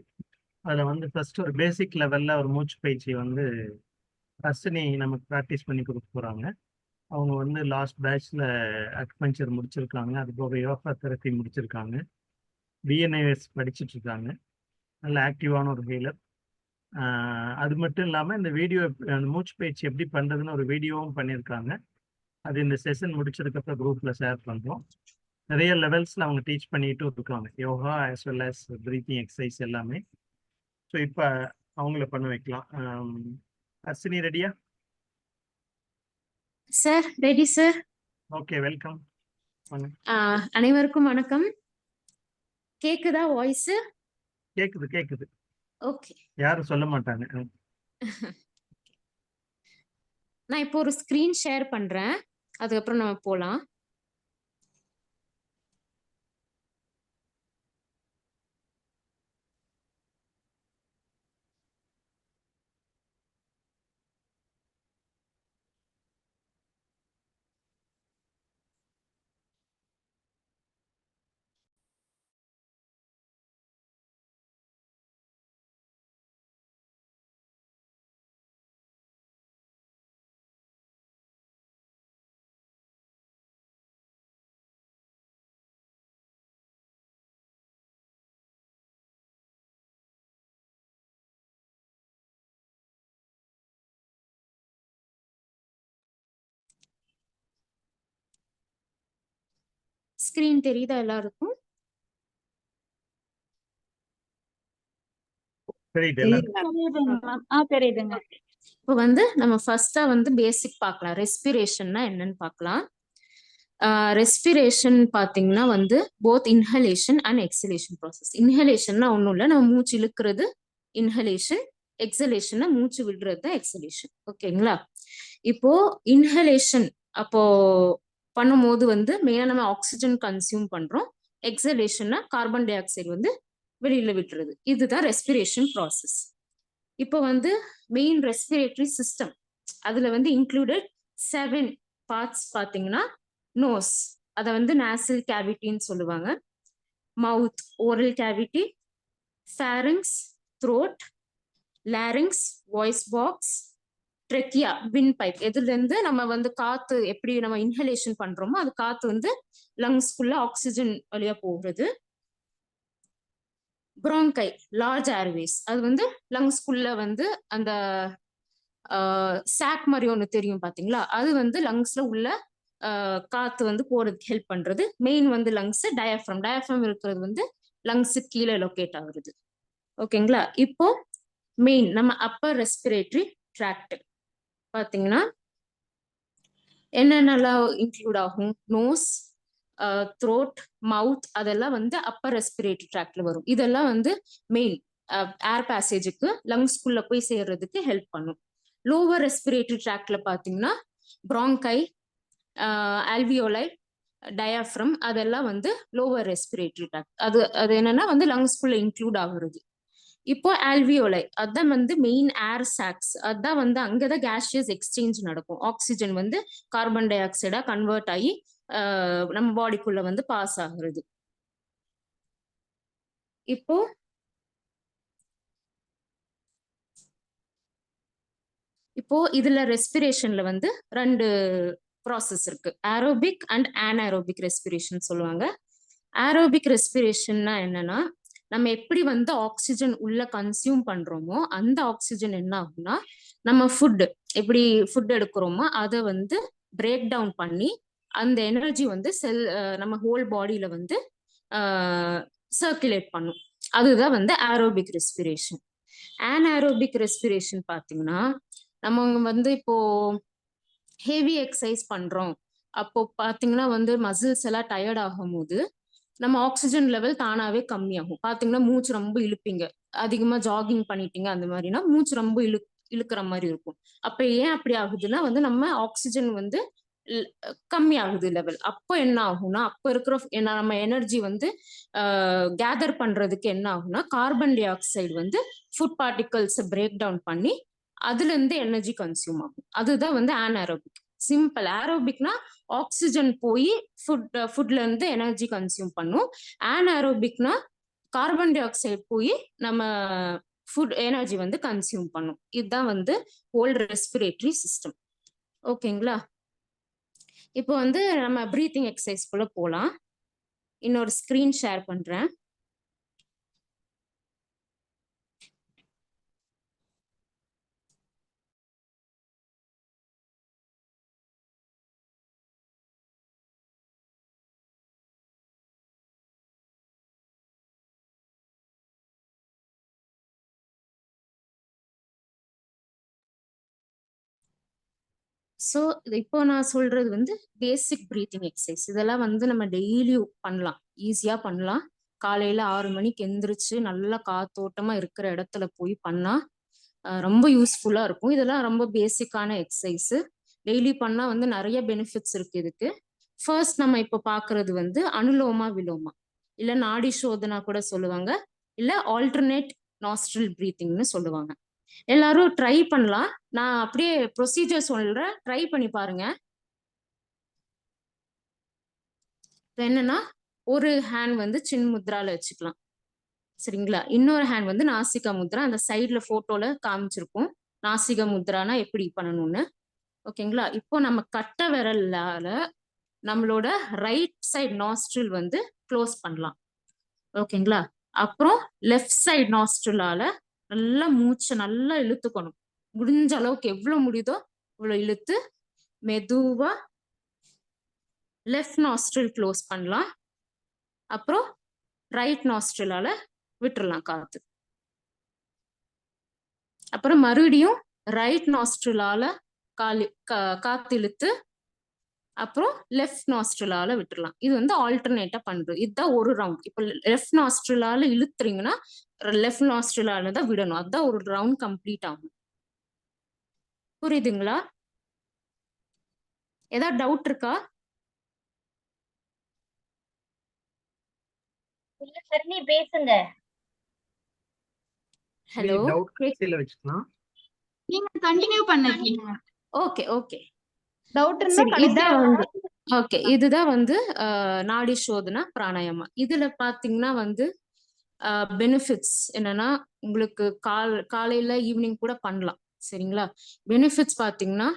அதுல வந்து ஃபர்ஸ்ட் ஒரு பேசிக் லெவல்ல ஒரு மூச்சு பயிற்சி வந்து ஹர்ஷினி நமக்கு ப்ராக்டிஸ் பண்ணி கொடுக்க போறாங்க. அவங்க வந்து லாஸ்ட் பேட்ச்ல அக்பஞ்சர் முடிச்சிருக்காங்க, அது போக யோகா தெரப்பி முடிச்சிருக்காங்க, பிஎன்ஐஎஸ் படிச்சுட்டு இருக்காங்க. நல்ல ஆக்டிவான ஒரு ஹீலர். அது மட்டும் இல்லாம இந்த வீடியோ அந்த மூச்சு பயிற்சி எப்படி பண்றதுன்னு ஒரு வீடியோவும் பண்ணியிருக்காங்க. அது இந்த செஷன் முடிச்சதுக்கப்புறம் குரூப்ல ஷேர் பண்றோம். நிறைய லெவல்ஸ்ல அவங்க டீச் பண்ணிட்டு இருக்காங்க, yoga as well as breathing exercise எல்லாமே. ஸோ இப்போ அவங்கள பண்ண வைக்கலாம். ஹர்ஷினி ரெடியா? Sir ready sir. Okay, welcome. அனைவருக்கும் வணக்கம். கேக்குதா வாய்ஸ்? கேக்குது கேக்குது. ஓகே. யாரும் சொல்ல மாட்டாங்க. நான் இப்போ ஒரு ஸ்கிரீன் ஷேர் பண்றேன், அதுக்கப்புறம் நம்ம போலாம். ஸ்கிரீன் தெரியுதா எல்லாருக்கும்? தெரியுதுங்க. இப்போ வந்து நம்ம ஃபர்ஸ்டா வந்து பேசிக் பார்க்கலாம். ரெஸ்பிரேஷன்னா என்னன்னு பார்க்கலாம். ரெஸ்பிரேஷன் பார்த்தீங்கன்னா வந்து both inhalation and exhalation process. இன்ஹலேஷன்னா ஒன்றும் இல்லை, நம்ம மூச்சு இழுக்கிறது இன்ஹலேஷன், எக்ஸலேஷன் மூச்சு விடுறது தான் எக்ஸலேஷன். ஓகேங்களா? இப்போ இன்ஹலேஷன் அப்போ பண்ணும்போது வந்து மெயினா நம்ம ஆக்சிஜன் கன்சியூம் பண்றோம். எக்ஸலேஷன்னா கார்பன் டை ஆக்சைடு வந்து வெளியில விட்டுறது. இதுதான் ரெஸ்பிரேஷன் ப்ராசஸ். இப்போ வந்து மெயின் ரெஸ்பிரேட்டரி சிஸ்டம் அதுல வந்து இன்க்ளூடட் 7 பார்ட்ஸ் பாத்தீங்கன்னா, நோஸ் அதை வந்து நாசல் கேவிட்டின்னு சொல்லுவாங்க, mouth oral cavity, pharynx throat, larynx voice box, trachea wind pipe. எதுல இருந்து நம்ம வந்து காத்து எப்படி நம்ம இன்ஹலேஷன் பண்றோமோ அது காத்து வந்து லங்ஸ்குள்ள ஆக்சிஜன் வழியா போகிறது. ப்ராங்கை லார்ஜ் ஏர்வேஸ், அது வந்து லங்ஸ்குள்ள வந்து அந்த சாக் மாதிரி ஒன்று தெரியும் பாத்தீங்களா, அது வந்து லங்ஸ்ல உள்ள காத்து வந்து போறதுக்கு ஹெல்ப் பண்றது. மெயின் வந்து லங்ஸ் டயஃப்ரம் இருக்கிறது வந்து லங்ஸுக்கு கீழே லொக்கேட் ஆகுறது. ஓகேங்களா? இப்போ மெயின் நம்ம அப்பர் ரெஸ்பிரேட்டரி ட்ராக்ட் பாத்தீங்கன்னா என்னென்னலாம் இன்க்ளூட் ஆகும், நோஸ், த்ரோட், மவுத், அதெல்லாம் வந்து அப்பர் ரெஸ்பிரேட்டரி ட்ராக்ட்ல வரும். இதெல்லாம் வந்து மெயின் ஏர் பேசேஜுக்கு லங்ஸ்குள்ள போய் சேர்றதுக்கு ஹெல்ப் பண்ணும். லோவர் ரெஸ்பிரேட்டரி ட்ராக்ட்ல பாத்தீங்கன்னா ப்ராங்கை, ஆல்வியோலை, டயாஃப்ரம், அதெல்லாம் வந்து லோவர் ரெஸ்பிரேட்டரி ட்ராக்ட். அது என்னன்னா வந்து லங்ஸ்குள்ள இன்க்ளூட் ஆகுறது. இப்போ ஆல்வியோலை அதான் வந்து மெயின் ஏர் சாக்ஸ், அதான் வந்து அங்கதான் கேஷியஸ் எக்ஸ்சேஞ்ச் நடக்கும். ஆக்சிஜன் வந்து கார்பன் டை ஆக்சைடா கன்வெர்ட் ஆகி நம்ம பாடிக்குள்ள வந்து பாஸ் ஆகுறது. இப்போ இதுல ரெஸ்பிரேஷன்ல வந்து 2 ப்ராசஸ் இருக்கு, ஏரோபிக் அண்ட் அன்ஏரோபிக் ரெஸ்பிரேஷன் சொல்லுவாங்க. ஏரோபிக் ரெஸ்பிரேஷன்னா என்னன்னா, நம்ம எப்படி வந்து ஆக்சிஜன் உள்ள கன்சியூம் பண்றோமோ அந்த ஆக்சிஜன் என்ன ஆகும்னா, நம்ம எப்படி ஃபுட் எடுக்கிறோமோ அதை வந்து பிரேக் டவுன் பண்ணி அந்த எனர்ஜி வந்து நம்ம ஹோல் பாடியில வந்து சர்க்குலேட் பண்ணும். அதுதான் வந்து ஏரோபிக் ரெஸ்பிரேஷன். அன்ஏரோபிக் ரெஸ்பிரேஷன் பாத்தீங்கன்னா, நம்ம வந்து இப்போ ஹெவி எக்ஸசைஸ் பண்றோம், அப்போ பாத்தீங்கன்னா வந்து மசில்ஸ் எல்லாம் டயர்ட் ஆகும் போது நம்ம ஆக்சிஜன் லெவல் தானாவே கம்மியாகும். பாத்தீங்கன்னா மூச்சு ரொம்ப இழுப்பீங்க, அதிகமா ஜாகிங் பண்ணிட்டீங்க அந்த மாதிரினா மூச்சு ரொம்ப இழுக்கிற மாதிரி இருக்கும். அப்ப ஏன் அப்படி ஆகுதுன்னா வந்து நம்ம ஆக்சிஜன் வந்து கம்மி ஆகுது லெவல். அப்போ என்ன ஆகும்னா, அப்ப இருக்கிற நம்ம எனர்ஜி வந்து கேதர் பண்றதுக்கு என்ன ஆகும்னா, கார்பன் டை ஆக்சைடு வந்து ஃபுட் பார்ட்டிகல்ஸ் பிரேக் டவுன் பண்ணி அதுல இருந்து எனர்ஜி கன்சியூம் ஆகும். அதுதான் வந்து அன்ஏரோபிக். சிம்பிள். ஏரோபிக்னா ஆக்சிஜன் போய் ஃபுட்ல இருந்து எனர்ஜி கன்சியூம் பண்ணும். அன்ஏரோபிக்னா கார்பன் டை ஆக்சைடு போய் நம்ம ஃபுட் எனர்ஜி வந்து கன்சியூம் பண்ணும். இதுதான் வந்து ஹோல் ரெஸ்பிரேட்டரி சிஸ்டம். ஓகேங்களா? இப்போ வந்து நம்ம பிரீத்திங் எக்ஸசைஸ் குள்ள போலாம். இன்னொரு ஸ்கிரீன் ஷேர் பண்றேன். ஸோ இப்போ நான் சொல்றது வந்து பேசிக் பிரீத்திங் எக்ஸசைஸ். இதெல்லாம் வந்து நம்ம டெய்லியும் பண்ணலாம், ஈஸியா பண்ணலாம். காலையில 6 மணிக்கு எந்திரிச்சு நல்லா காத்தோட்டமா இருக்கிற இடத்துல போய் பண்ணா ரொம்ப யூஸ்ஃபுல்லா இருக்கும். இதெல்லாம் ரொம்ப பேசிக்கான எக்ஸசைஸ். டெய்லி பண்ணா வந்து நிறைய பெனிஃபிட்ஸ் இருக்கு இதுக்கு. ஃபர்ஸ்ட் நம்ம இப்போ பாக்குறது வந்து அனுலோமா விலோமா, இல்ல நாடி சோதனா கூட சொல்லுவாங்க, இல்ல ஆல்டர்னேட் நாஸ்ட்ரல் பிரீத்திங்னு சொல்லுவாங்க. எல்லாரும் ட்ரை பண்ணலாம். நான் அப்படியே ப்ரொசீஜர் சொல்றேன், ட்ரை பண்ணி பாருங்க. என்னன்னா, ஒரு ஹேண்ட் வந்து சின் முத்ரால வச்சுக்கலாம், சரிங்களா? இன்னொரு ஹேண்ட் வந்து நாசிகா முத்ரா, அந்த சைட்ல போட்டோல காமிச்சிருக்கும் நாசிகா முத்ரானா எப்படி பண்ணணும்னு. ஓகேங்களா? இப்போ நம்ம கட்டை விரலால நம்மளோட ரைட் சைடு நாஸ்ட்ரில் வந்து க்ளோஸ் பண்ணலாம். ஓகேங்களா? அப்புறம் லெஃப்ட் சைடு நாஸ்ட்ரிலால நல்லா மூச்சை நல்லா இழுத்துக்கணும். முடிஞ்ச அளவுக்கு எவ்வளவு முடியுதோ இவ்வளவு இழுத்து மெதுவா லெஃப்ட் நாஸ்ட்ரில் க்ளோஸ் பண்ணலாம். அப்புறம் ரைட் நாஸ்ட்ரிலால விட்டுறலாம் காத்து. அப்புறம் மறுபடியும் ரைட் நாஸ்ட்ரிலால காத்து இழுத்து அப்புறம் லெஃப்ட் நாஸ்ட்ரலால விட்டுறலாம். இது வந்து ஆல்டர்னேட்டா பண்றது. இதுதான் ஒரு ரவுண்ட். இப்போ லெஃப்ட் நாஸ்ட்ரலால இழுத்துறீங்கன்னா லெஃப்ட் நாஸ்ட்ரலால தான் விடணும். அதுதான் ஒரு ரவுண்ட் கம்ப்ளீட் ஆகும். புரியுதுங்களா? ஏதாவது டவுட் இருக்கா? இல்ல சார், நீ பேசுங்க. ஹலோ. டவுட் கடைசியில வச்சுக்கலாம். நீங்க கண்டினியூ பண்ணுங்க. Okay okay. டவுட் இருந்தா சரி, கடைசியா இதான் வந்து ஓகே. இதுதான் வந்து நாடி சோதனா பிராணாயாமா. இதுல பாத்தீங்கன்னா வந்து பெனிஃபிட்ஸ் என்னன்னா, உங்களுக்கு காலையில ஈவினிங் கூட பண்ணலாம். சரிங்களா? பெனிஃபிட்ஸ் பாத்தீங்கன்னா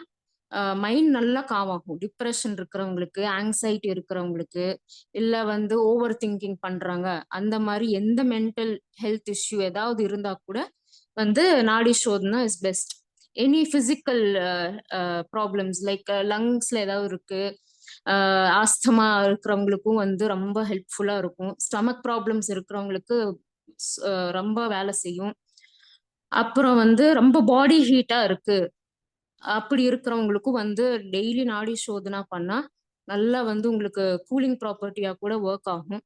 மைண்ட் நல்லா காம் ஆகும். டிப்ரெஷன் இருக்கிறவங்களுக்கு, ஆங்ஸைட்டி இருக்கிறவங்களுக்கு, இல்ல வந்து ஓவர் திங்கிங் பண்றாங்க, அந்த மாதிரி எந்த மென்டல் ஹெல்த் இஷ்யூ ஏதாவது இருந்தா கூட வந்து நாடி சோதனா is best. Any physical problems like லங்ஸ்ல ஏதாவது இருக்கு, ஆஸ்தமா இருக்கிறவங்களுக்கும் வந்து ரொம்ப ஹெல்ப்ஃபுல்லா இருக்கும். ஸ்டமக் ப்ராப்ளம்ஸ் இருக்கிறவங்களுக்கு ரொம்ப வேலை செய்யும். அப்புறம் வந்து ரொம்ப பாடி ஹீட்டா இருக்கு, அப்படி இருக்கிறவங்களுக்கும் வந்து டெய்லி நாடி சோதனா பண்ணா நல்லா வந்து உங்களுக்கு கூலிங் ப்ராப்பர்ட்டியா கூட ஒர்க் ஆகும்.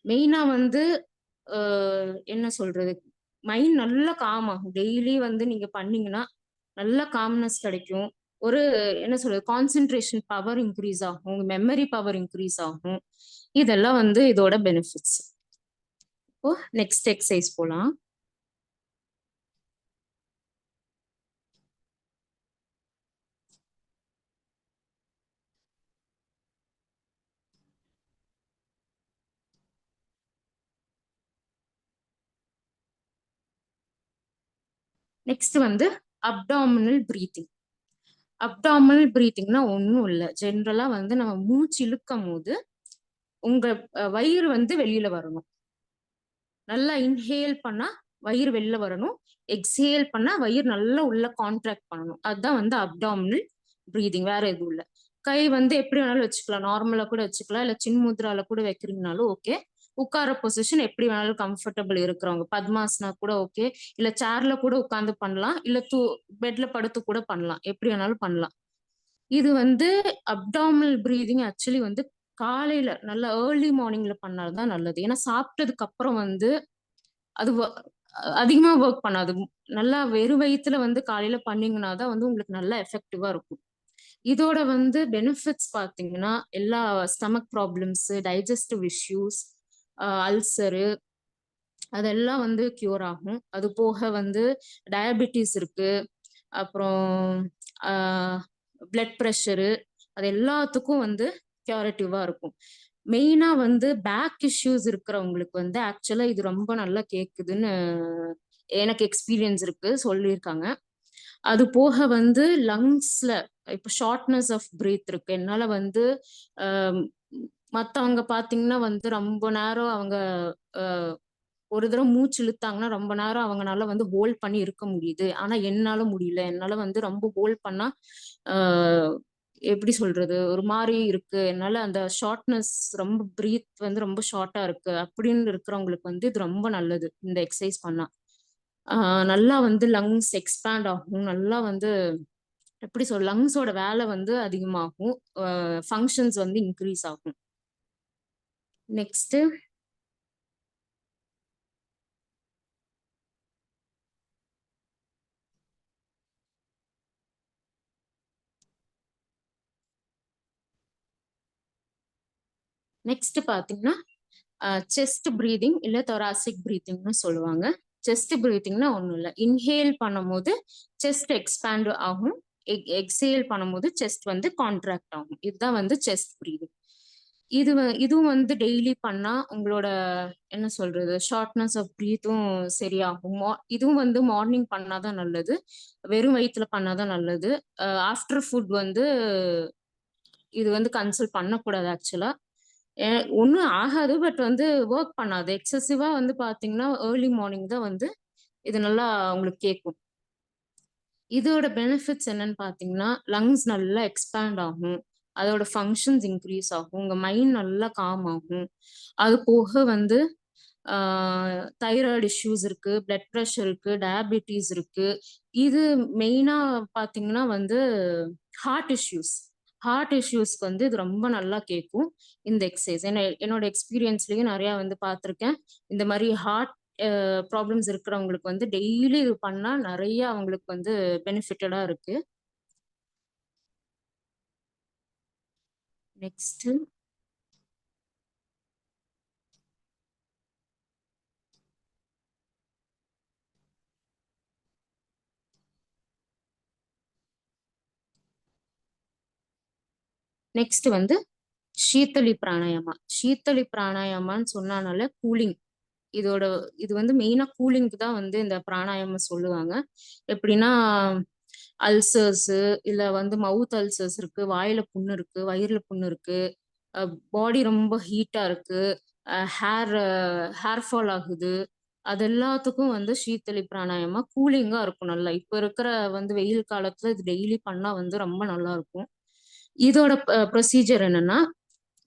மெயினா வந்து என்ன சொல்றது, மைண்ட் நல்லா காம் ஆகும். டெய்லி வந்து நீங்க பண்ணீங்கன்னா நல்ல காம்னஸ் கிடைக்கும். ஒரு என்ன சொல்றது, கான்சென்ட்ரேஷன் பவர் இன்க்ரீஸ் ஆகும், உங்க மெமரி பவர் இன்க்ரீஸ் ஆகும். இதெல்லாம் வந்து இதோட பெனிஃபிட்ஸ். இப்போ நெக்ஸ்ட் எக்ஸசைஸ் போலாம். நெக்ஸ்ட் வந்து அப்டாமினல் பிரீத்திங். அப்டாமினல் பிரீத்திங்னா ஒன்றும் இல்லை. ஜென்ரலா வந்து நம்ம மூச்சு இழுக்கும் போது உங்க வயிறு வந்து வெளியில வரணும். நல்லா இன்ஹேல் பண்ணா வயிறு வெளில வரணும், எக்ஸேல் பண்ணா வயிறு நல்லா உள்ள கான்ட்ராக்ட் பண்ணணும். அதுதான் வந்து அப்டாமினல் பிரீதிங், வேற எதுவும் இல்லை. கை வந்து எப்படி வேணாலும் வச்சுக்கலாம், நார்மலா கூட வச்சுக்கலாம், இல்ல சின்முத்ரால கூட வைக்கிறீங்கனாலும் ஓகே. உட்கார பொசிஷன் எப்படி வேணாலும் கம்ஃபர்டபுள் இருக்கிறவங்க பத்மாசனா கூட ஓகே, இல்ல சேர்ல கூட உட்காந்து பண்ணலாம், இல்ல பெட்ல படுத்து கூட பண்ணலாம், எப்படி வேணாலும் பண்ணலாம். இது வந்து அப்டாமினல் பிரீதிங் ஆக்சுவலி வந்து காலையில நல்ல ஏர்லி மார்னிங்ல பண்ணால்தான் நல்லது. ஏன்னா சாப்பிட்டதுக்கு அப்புறம் வந்து அது அதிகமா ஒர்க் பண்ணாது. நல்லா வெறும் வயிற்றுல வந்து காலையில பண்ணீங்கன்னா தான் வந்து உங்களுக்கு நல்லா எஃபெக்டிவா இருக்கும். இதோட வந்து பெனிஃபிட்ஸ் பார்த்தீங்கன்னா எல்லா stomach problems, digestive issues, ulcer, அதெல்லாம் வந்து கியூர் ஆகும். அது போக வந்து டயபெட்டிஸ் இருக்கு, அப்புறம் பிளட் ப்ரெஷரு, அது எல்லாத்துக்கும் வந்து கியூரேட்டிவா இருக்கும். மெயினா வந்து பேக் இஷ்யூஸ் இருக்கிறவங்களுக்கு வந்து ஆக்சுவலா இது ரொம்ப நல்லா கேக்குதுன்னு எனக்கு எக்ஸ்பீரியன்ஸ் இருக்கு, சொல்லியிருக்காங்க. அது போக வந்து லங்ஸ்ல இப்போ ஷார்ட்னஸ் ஆஃப் பிரீத் இருக்கு. என்னால வந்து மத்தவங்க பாத்தீங்கன்னா வந்து ரொம்ப நேரம் அவங்க ஒரு தடவை மூச்சு இழுத்தாங்கன்னா ரொம்ப நேரம் அவங்கனால வந்து ஹோல்ட் பண்ணி இருக்க முடியுது. ஆனா என்னால முடியல. என்னால வந்து ரொம்ப ஹோல்ட் பண்ணா எப்படி சொல்றது, ஒரு மாதிரி இருக்கு, என்னால அந்த ஷார்ட்னஸ், ரொம்ப பிரீத் வந்து ரொம்ப ஷார்ட்டா இருக்கு அப்படின்னு இருக்கிறவங்களுக்கு வந்து இது ரொம்ப நல்லது. இந்த எக்ஸசைஸ் பண்ணா நல்லா வந்து லங்ஸ் எக்ஸ்பேண்ட் ஆகும். நல்லா வந்து எப்படி சொல்ல, லங்ஸோட வேலை வந்து அதிகமாகும், ஃபங்க்ஷன்ஸ் வந்து இன்க்ரீஸ் ஆகும். நெக்ஸ்ட் நெக்ஸ்ட் பாத்தீங்கன்னா செஸ்ட் பிரீதிங் இல்ல தொராசிக் பிரீதிங்னு சொல்லுவாங்க. செஸ்ட் பிரீதிங்னா ஒண்ணும் இல்லை, இன்ஹேல் பண்ணும்போது செஸ்ட் எக்ஸ்பேண்ட் ஆகும், எக்ஸேல் பண்ணும்போது செஸ்ட் வந்து கான்ட்ராக்ட் ஆகும். இதுதான் வந்து செஸ்ட் பிரீதிங். இதுவும் வந்து டெய்லி பண்ணா உங்களோட என்ன சொல்றது, ஷார்ட்னஸ் ஆஃப் பிரீத்தும் சரியாகும். இதுவும் வந்து மார்னிங் பண்ணாதான் நல்லது, வெறும் வயிற்றுல பண்ணாதான் நல்லது. ஆஃப்டர் ஃபுட் வந்து இது வந்து கன்சல்ட் பண்ணக்கூடாது ஆக்சுவலா. ஒன்றும் ஆகாது, பட் வந்து ஒர்க் பண்ணாது. எக்ஸசிவா வந்து பாத்தீங்கன்னா ஏர்லி மார்னிங் தான் வந்து இது நல்லா உங்களுக்கு கேட்கும். இதோட பெனிஃபிட்ஸ் என்னன்னு பாத்தீங்கன்னா லங்ஸ் நல்லா எக்ஸ்பேண்ட் ஆகும், அதோட ஃபங்க்ஷன்ஸ் இன்க்ரீஸ் ஆகும், உங்க மைண்ட் நல்லா காம் ஆகும். அது போக வந்து தைராய்டு இஷ்யூஸ் இருக்கு, பிளட் ப்ரெஷர் இருக்கு, டயபிட்டிஸ் இருக்கு. இது மெயினா பாத்தீங்கன்னா வந்து ஹார்ட் இஷ்யூஸ், ஹார்ட் இஷ்யூஸ்க்கு வந்து இது ரொம்ப நல்லா கேட்கும் இந்த எக்ஸசைஸ். என்னோட எக்ஸ்பீரியன்ஸ்லயும் நிறைய வந்து பார்த்துருக்கேன். இந்த மாதிரி ஹார்ட் ப்ராப்ளம்ஸ் இருக்கிறவங்களுக்கு வந்து டெய்லி இது பண்ணா நிறைய அவங்களுக்கு வந்து பெனிஃபிட்டடா இருக்கு. நெக்ஸ்ட் நெக்ஸ்ட் வந்து சீத்தளி பிராணாயாமா. சீத்தளி பிராணாயாமான்னு சொன்னானால கூலிங். இது வந்து மெயினா கூலிங்க்கு தான் வந்து இந்த பிராணாயாமம் சொல்லுவாங்க. எப்படின்னா அல்சர்ஸ் இல்ல வந்து மவுத் அல்சர்ஸ் இருக்கு, வாயில புண்ணு இருக்கு, வயிறுல புண்ணு இருக்கு, பாடி ரொம்ப ஹீட்டா இருக்கு, ஹேர் ஃபால் ஆகுது, அது எல்லாத்துக்கும் வந்து சீத்தளி பிராணாயாமா கூலிங்கா இருக்கும் நல்லா. இப்ப இருக்கிற வந்து வெயில் காலத்துல இது டெய்லி பண்ணா வந்து ரொம்ப நல்லா இருக்கும். இதோட ப்ரொசீஜர் என்னன்னா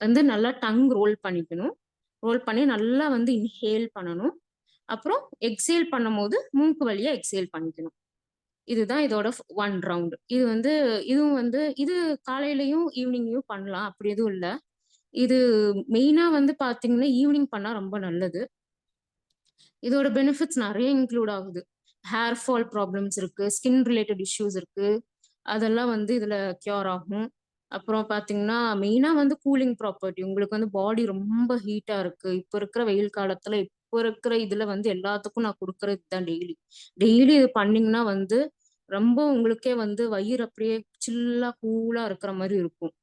வந்து நல்லா டங் ரோல் பண்ணிக்கணும். ரோல் பண்ணி நல்லா வந்து இன்ஹேல் பண்ணணும். அப்புறம் எக்ஸேல் பண்ணும்போது மூக்கு வழியா எக்ஸேல் பண்ணிக்கணும். இதுதான் இதோட 1 ரவுண்ட். இதுவும் வந்து இது காலையிலயும் ஈவினிங்லயும் பண்ணலாம், அப்படி எதுவும் இல்லை. இது மெயினா வந்து பாத்தீங்கன்னா ஈவினிங் பண்ணா ரொம்ப நல்லது. இதோட பெனிஃபிட்ஸ் நிறைய இன்க்ளூட் ஆகுது. ஹேர் ஃபால் ப்ராப்ளம்ஸ் இருக்கு, ஸ்கின் ரிலேட்டட் இஷ்யூஸ் இருக்கு, அதெல்லாம் வந்து இதுல கியூர் ஆகும். அப்புறம் பாத்தீங்கன்னா மெயினா வந்து கூலிங் ப்ராப்பர்ட்டி. உங்களுக்கு வந்து பாடி ரொம்ப ஹீட்டா இருக்கு இப்ப இருக்கிற வெயில் காலத்துல, இப்ப இருக்கிற இதுல வந்து எல்லாத்துக்கும் நான் கொடுக்கறது தான் டெய்லி. டெய்லி இது பண்ணீங்கன்னா வந்து ரொம்ப உங்களுக்கே வந்து வயிறு அப்படியே சில்லா கூலா இருக்கிற மாதிரி இருக்கும்.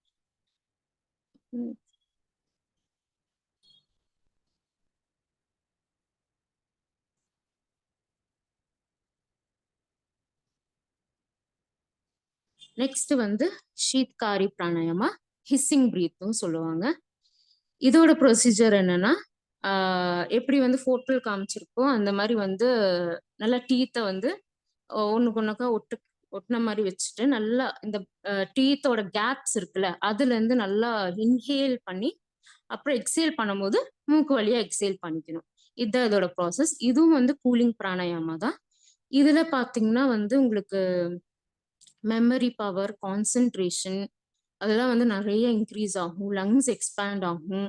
நெக்ஸ்ட் வந்து ஷீத்காரி பிராணாயாமா, ஹிஸ்ஸிங் பிரீத்தும் சொல்லுவாங்க. இதோட ப்ரொசீஜர் என்னன்னா எப்படி வந்து ஃபோட்டோல் காமிச்சிருக்கோ அந்த மாதிரி வந்து நல்லா டீத்தை வந்து ஒண்ணுக்கு ஒண்ணுக்கா ஒட்டின மாதிரி வச்சுட்டு நல்லா இந்த டீத்தோட கேப்ஸ் இருக்குல்ல அதுல இருந்து நல்லா இன்ஹேல் பண்ணி அப்புறம் எக்ஸேல் பண்ணும்போது மூக்கு வழியா எக்ஸேல் பண்ணிக்கணும். இதுதான் இதோட ப்ராசஸ். இதுவும் வந்து கூலிங் பிராணாயாமா தான். இதுல பாத்தீங்கன்னா வந்து உங்களுக்கு மெமரி பவர், கான்சென்ட்ரேஷன் அதெல்லாம் வந்து நிறைய இன்க்ரீஸ் ஆகும், லங்ஸ் எக்ஸ்பேண்ட் ஆகும்,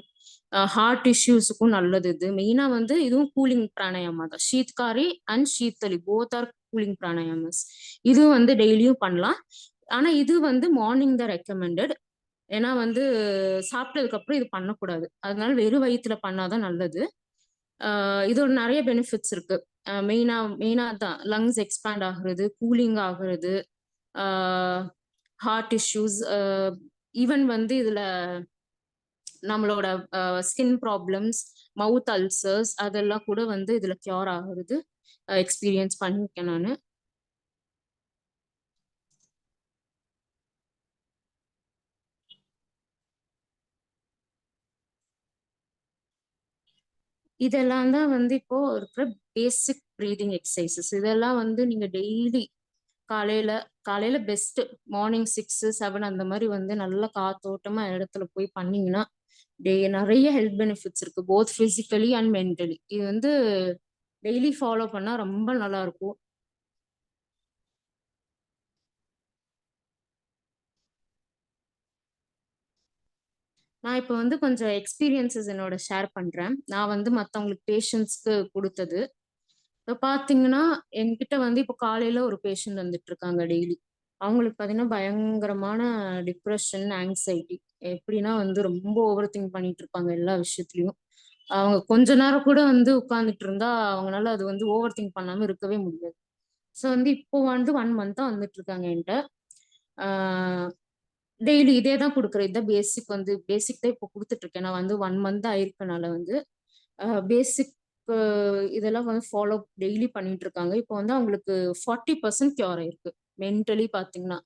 ஹார்ட் இஷ்யூஸுக்கும் நல்லது. இது மெயினா வந்து இதுவும் கூலிங் பிராணாயாமா தான். ஷீத்காரி அண்ட் ஷீத்தளி போத் ஆர் கூலிங் பிராணாயாமஸ். இது வந்து டெய்லியும் பண்ணலாம். ஆனா இது வந்து மார்னிங் தான் ரெக்கமெண்டட். ஏன்னா வந்து சாப்பிட்டதுக்கு அப்புறம் இது பண்ணக்கூடாது, அதனால வெறும் வயிற்றுல பண்ணாதான் நல்லது. இதோட நிறைய பெனிஃபிட்ஸ் இருக்கு. மெயினா தான் லங்ஸ் எக்ஸ்பேண்ட் ஆகுறது, கூலிங் ஆகுறது, ஹார்ட் இஷ்யூஸ், ஈவன் வந்து இதுல நம்மளோட ஸ்கின் ப்ராப்ளம்ஸ், மவுத் அல்சர்ஸ் அதெல்லாம் கூட வந்து இதுல கியூர் ஆகுறது எக்ஸ்பீரியன்ஸ் பண்ணிருக்கேன் நான். இதெல்லாம் தான் வந்து இப்போ இருக்கிற பேசிக் ப்ரீதிங் எக்ஸசைசஸ். இதெல்லாம் வந்து நீங்க டெய்லி காலையில பெஸ்ட் மார்னிங் 6-7 அந்த மாதிரி வந்து நல்ல காத்தோட்டமா இடத்துல போய் பண்ணீங்கன்னா நிறைய ஹெல்த் பெனிஃபிட்ஸ் இருக்கு, போத் பிசிக்கலி அண்ட் மென்டலி. இது வந்து டெய்லி ஃபாலோ பண்ணா ரொம்ப நல்லா இருக்கும். நான் இப்போ வந்து கொஞ்சம் எக்ஸ்பீரியன்சஸ் என்னோட ஷேர் பண்றேன். நான் வந்து மற்றவங்களுக்கு பேஷண்ட்ஸ்க்கு கொடுத்தது. இப்போ பார்த்தீங்கன்னா என்கிட்ட வந்து இப்போ காலையில ஒரு பேஷண்ட் வந்துட்டு இருக்காங்க டெய்லி. அவங்களுக்கு பார்த்தீங்கன்னா பயங்கரமான டிப்ரெஷன், ஆங்ஸைட்டி. எப்படின்னா வந்து ரொம்ப ஓவர் திங்க் பண்ணிட்டு இருப்பாங்க எல்லா விஷயத்துலையும். அவங்க கொஞ்ச நேரம் கூட வந்து உட்கார்ந்துட்டு இருந்தா அவங்களால அது வந்து ஓவர் திங்க் பண்ணாம இருக்கவே முடியாது. ஸோ வந்து இப்போ வந்து 1 மந்த்தா வந்துட்டு இருக்காங்க என்கிட்ட. டெய்லி இதே தான் கொடுக்குறேன். இதுதான் பேசிக் தான் இப்போ கொடுத்துட்டு இருக்கேன். நான் வந்து 1 மந்த் ஆயிருக்கனால வந்து பேசிக் இதெல்லாம் வந்து ஃபாலோ டெய்லி பண்ணிட்டு இருக்காங்க. இப்போ வந்து அவங்களுக்கு 40% கியூர் ஆயிருக்கு. மென்டலி பாத்தீங்கன்னா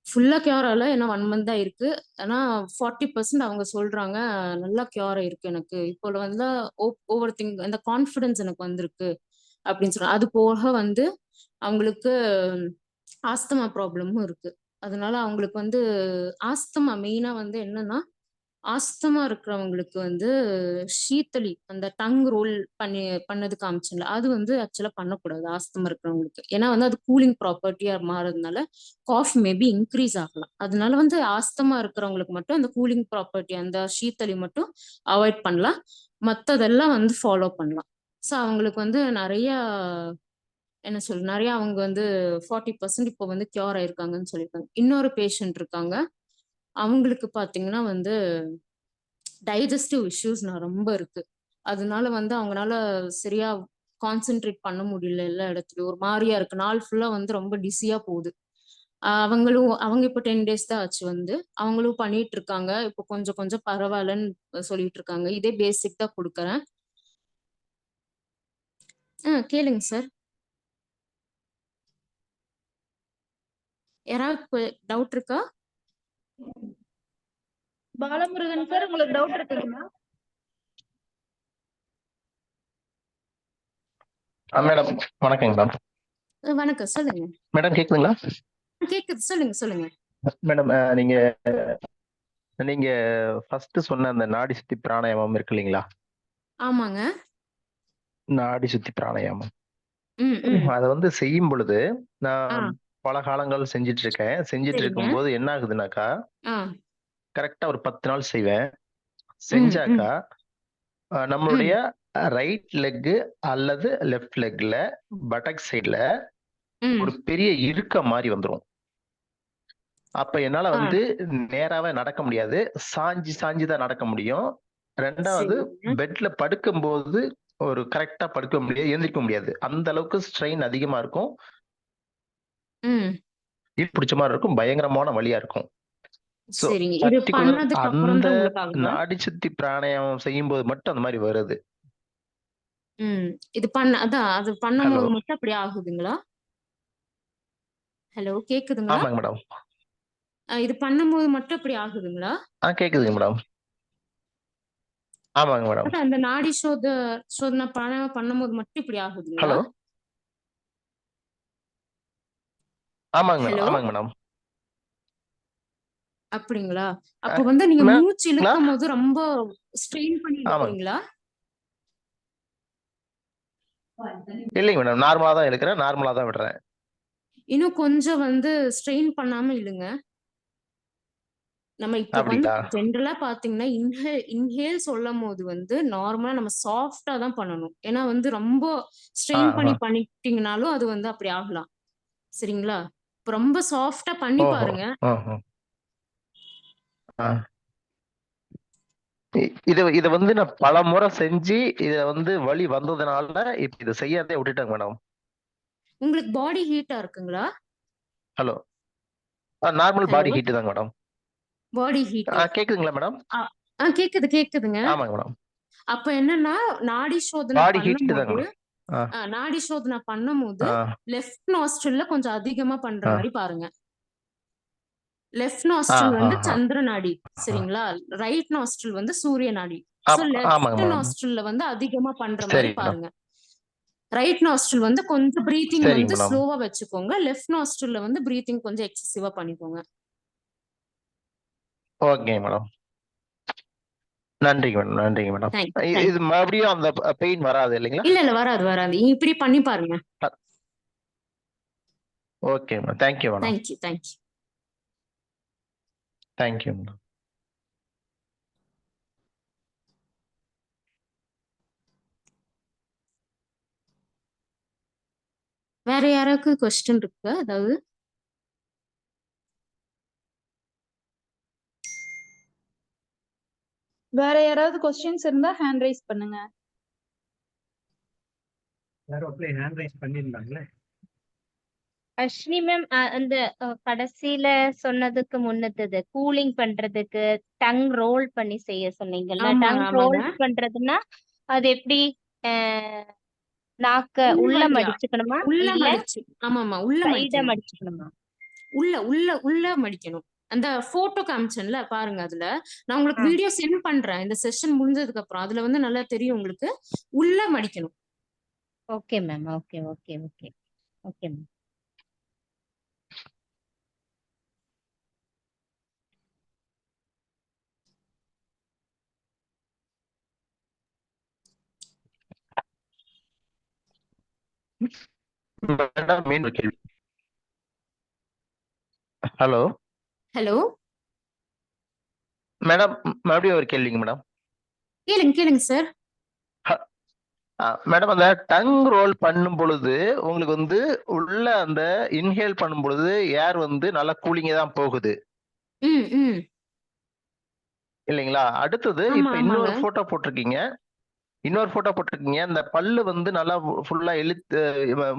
ஃபுல்லா கியூர் ஆகல, ஏன்னா 1 மந்த் தான் இருக்கு. ஆனா 40% அவங்க சொல்றாங்க நல்லா கியூர் ஆயிருக்கு எனக்கு. இப்போ வந்து ஓவர் திங்க், அந்த கான்ஃபிடன்ஸ் எனக்கு வந்திருக்கு அப்படின்னு சொல்றாங்க. அது போக வந்து அவங்களுக்கு ஆஸ்துமா ப்ராப்ளமும் இருக்கு. அதனால அவங்களுக்கு வந்து ஆஸ்துமா மெயினா வந்து என்னன்னா ஆஸ்துமா இருக்கிறவங்களுக்கு வந்து ஷீத்தளி அந்த டங் ரோல் பண்ணது காமிச்சுங்களா, அது வந்து ஆக்சுவலா பண்ணக்கூடாது ஆஸ்துமா இருக்கிறவங்களுக்கு. ஏன்னா வந்து அது கூலிங் ப்ராப்பர்ட்டியா மாறதுனால காஃப் மேபி இன்க்ரீஸ் ஆகலாம். அதனால வந்து ஆஸ்துமா இருக்கிறவங்களுக்கு மட்டும் அந்த கூலிங் ப்ராப்பர்ட்டி அந்த ஷீத்தளி மட்டும் அவாய்ட் பண்ணலாம். மத்ததெல்லாம் வந்து ஃபாலோ பண்ணலாம். ஸோ அவங்களுக்கு வந்து நிறைய என்ன சொல்ல நிறைய அவங்க வந்து 40% இப்போ வந்து கியூர் ஆயிருக்காங்கன்னு சொல்லியிருக்காங்க. இன்னொரு பேஷண்ட் இருக்காங்க, அவங்களுக்கு பாத்தீங்கன்னா வந்து டைஜஸ்டிவ் இஷ்யூஸ் ரொம்ப இருக்கு. அதனால வந்து அவங்களால சரியா கான்சென்ட்ரேட் பண்ண முடியல. எல்லா இடத்துலயும் ஒரு மாதிரியா இருக்கு. நாள் ஃபுல்லா வந்து ரொம்ப டிஸியா போகுது. அவங்க இப்போ 10 டேஸ் தான் ஆச்சு வந்து அவங்களும் பண்ணிட்டு இருக்காங்க. இப்போ கொஞ்சம் கொஞ்சம் பரவாயில்லன்னு சொல்லிட்டு இருக்காங்க. இதே பேசிக் தான் கொடுக்குறேன். கேளுங்க சார். யாராவது டவுட் இருக்கா? பாலமுருகன் சார், உங்களுக்கு டவுட் இருக்குங்களா? மேடம் வணக்கங்க மேடம். வணக்கம், சொல்லுங்க. மேடம் கேக்குதுங்களா? கேக்குது, சொல்லுங்க சொல்லுங்க. மேடம் நீங்க நீங்க ஃபர்ஸ்ட் சொன்ன அந்த நாடி சுத்தி பிராணாயாமம் இருக்கு இல்லைங்களா? ஆமாங்க. நாடி சுத்தி பிராணாயாமம் ம் ம் அதை வந்து செய்யும் பொழுது ஆ நான் பல காலங்கள் செஞ்சிட்டு இருக்கேன். செஞ்சிட்டு சரிங்க. இருக்கும்போது என்ன ஆகுதுனாக்கா, ஆ கரெக்டா ஒரு 10 நாள் செய்வேன். ம் ம் செஞ்சாக்கா ம் நம்மளுடைய ரைட் லெக் அல்லது லெஃப்ட் லெக்ல பட்டக் சைடுல ம் ஒரு பெரிய இறுக்கம் மாதிரி வந்துரும். அப்ப என்னால ஆ வந்து நேராவே நடக்க முடியாது. சாஞ்சி சாஞ்சி தான் நடக்க முடியும். ரெண்டாவது சரிங்க. பெட்ல படுக்கும்போது ஒரு கரெக்டா படுக்க முடியாது, எந்திரிக்க முடியாது. அந்த அளவுக்கு ஸ்ட்ரெயின் அதிகமா இருக்கும். ம் பிடிச்ச மாதிரி இருக்கும். பயங்கரமான வலியா இருக்கும். சோ சரிங்க. இது பர்டிகுலர் பண்ணதுக்கு அப்புறம் அந்த தான் உங்களுக்கு ஆகுதா? நாடி சுத்தி பிராணாயாமம் செய்யும்போது மட்டும் அந்த மாதிரி வருது. ம் இது அதான் அது ஹலோ, பண்ணும்போது மட்டும் அப்படி ஆகுதுங்களா? ஹலோ, கேக்குதுங்களா? ஆமாங்க மேடம். இது பண்ணும்போது மட்டும் அப்படி ஆகுதுங்களா? கேக்குதுங்க மேடம். ஆமாங்க மேடம். அதான் அந்த நாடி சோதனை பண்ணும்போது மட்டும் இப்படி ஆகுதுங்களா? ஹலோ, ஆமாங்க ஹலோ, ஆமாங்க மேடம். அப்படிங்களா? அப்போ வந்து நீங்க மேம் மூச்சு இழுக்கும் போது ரொம்ப ஸ்ட்ரெயின் பண்ணி ஆமாங்க. இழுக்கிறீங்களா? இல்லைங்க மேடம், நார்மலா தான் இருக்கிறேன், நார்மலா தான் விடுறேன். இன்னும் கொஞ்சம் வந்து ஸ்ட்ரெயின் பண்ணாம இழுங்க. நம்ம இப்போ வந்து அப்படிங்களா? ஜென்ரலா பாத்தீங்கன்னா இன்ஹேல் சொல்லும் போது வந்து நார்மலா நம்ம சாஃப்டா தான் பண்ணணும். ஏன்னா வந்து ரொம்ப ஸ்ட்ரெயின் பண்ணி பண்ணிட்டீங்கனாலும் அது வந்து அப்படி ஆகலாம். சரிங்களா? இப்ப ரொம்ப சாஃப்டா பண்ணி ஓஹோ, பாருங்க. ஓஹோ. இத வந்து நான் பல முறை செஞ்சு இத வந்து வலி வந்ததுனால இப்ப இத செய்யாதே விட்டுட்டேங்க மேடம். உங்களுக்கு பாடி ஹீட்டா இருக்குங்களா? Hello, normal hello, body heat தாங்க மேடம். Body heat. கேக்குதுங்களா மேடம்? கேக்குது கேக்குதுங்க. ஆமாங்க மேடம். அப்ப என்னன்னா நாடி சோதனை பாடி ஹீட் தாங்க பண்ணும்போது மேடம். நாடி சோதனை பண்ணும்போது லெஃப்ட் நாஸ்ட்ரில்ல கொஞ்சம் அதிகமா பண்ற மாதிரி பாருங்க. லெஃப்ட் நாஸ்ட்ரில் வந்து சந்திர நாடி, சரிங்களா? ரைட் நாஸ்ட்ரில் வந்து சூரிய நாடி. சோ ஆமாங்க லெஃப்ட் மேடம். நாஸ்ட்ரில்ல வந்து அதிகமா பண்ற மாதிரி சரி மேடம். பாருங்க. ரைட் நாஸ்ட்ரில் வந்து கொஞ்சம் பிரீத்திங் சரிங்க வந்து மேடம். ஸ்லோவா வச்சுக்கோங்க. லெஃப்ட் நாஸ்ட்ரில்ல வந்து பிரீத்திங் கொஞ்சம் எக்ஸசிவா பண்ணிக்கோங்க. Okay madam. நன்றிங்க மேடம், நன்றிங்க மேடம். தேங்க்யூ. இது மறுபடியும் அந்த பெயின் வராது இல்லைங்களா? இல்ல வராது வராது. இப்படி பண்ணி பாருங்க. Okay madam. Thank you madam. Thank you. Thank you madam. வேற யாராவது கொஸ்டின் இருக்கா? அதாவது வேற யாராவது கொஸ்டின்ஸ் இருந்தா ஹேண்ட் ரைஸ் பண்ணுங்க. யாரோ அப்படியே ஹேண்ட் ரைஸ் பண்ணியிருந்தாங்களே. அஸ்வினி மேம், அந்த கடைசியில சொன்னதுக்கு முன்னது கூலிங் பண்றதுக்கு டங் ரோல் பண்ணி செய்ய சொன்னீங்கல்ல. டங் ஆமாங்க. ரோல் பண்றதுன்னா அது எப்படி? நாக்க உள்ள உள்வழியா மடிச்சுக்கணுமா உள்ள இல்ல மடிச்சு. ஆமாமா, உள்ள சைட மடிக்கணும். மடிச்சுக்கணுமா? உள்ள உள்ள உள்ள மடிக்கணும். அந்த போட்டோ காமிச்சேன்ல பாருங்க. அதுல நான் உங்களுக்கு ஆ, வீடியோ சென்ட் பண்றேன் இந்த செஷன் முடிஞ்சதுக்கு அப்புறம். அதுல வந்து நல்லா தெரியும் உங்களுக்கு. உள்ள மடிக்கணும். Okay ma'am. Okay okay okay okay ma'am. Madam மீண்டும் ஒரு கேள்வி. ஹலோ ஹலோ, மேடம், மறுபடியும் ஒரு கேள்விங்க மேடம். கேளுங்க சார். மேடம், அந்த டங் ரோல் பண்ணும் பொழுது உங்களுக்கு வந்து உள்ள அந்த இன்ஹேல் பண்ணும் பொழுது ஏர் வந்து நல்லா கூலிங்க தான் போகுது ம் ம் இல்லைங்களா? அடுத்தது ஆமா இப்ப ஆமாங்க. இன்னொரு போட்டோ போட்டிருக்கீங்க. இந்த பல்லு வந்து நல்லா ஃபுல்லா இழுத்து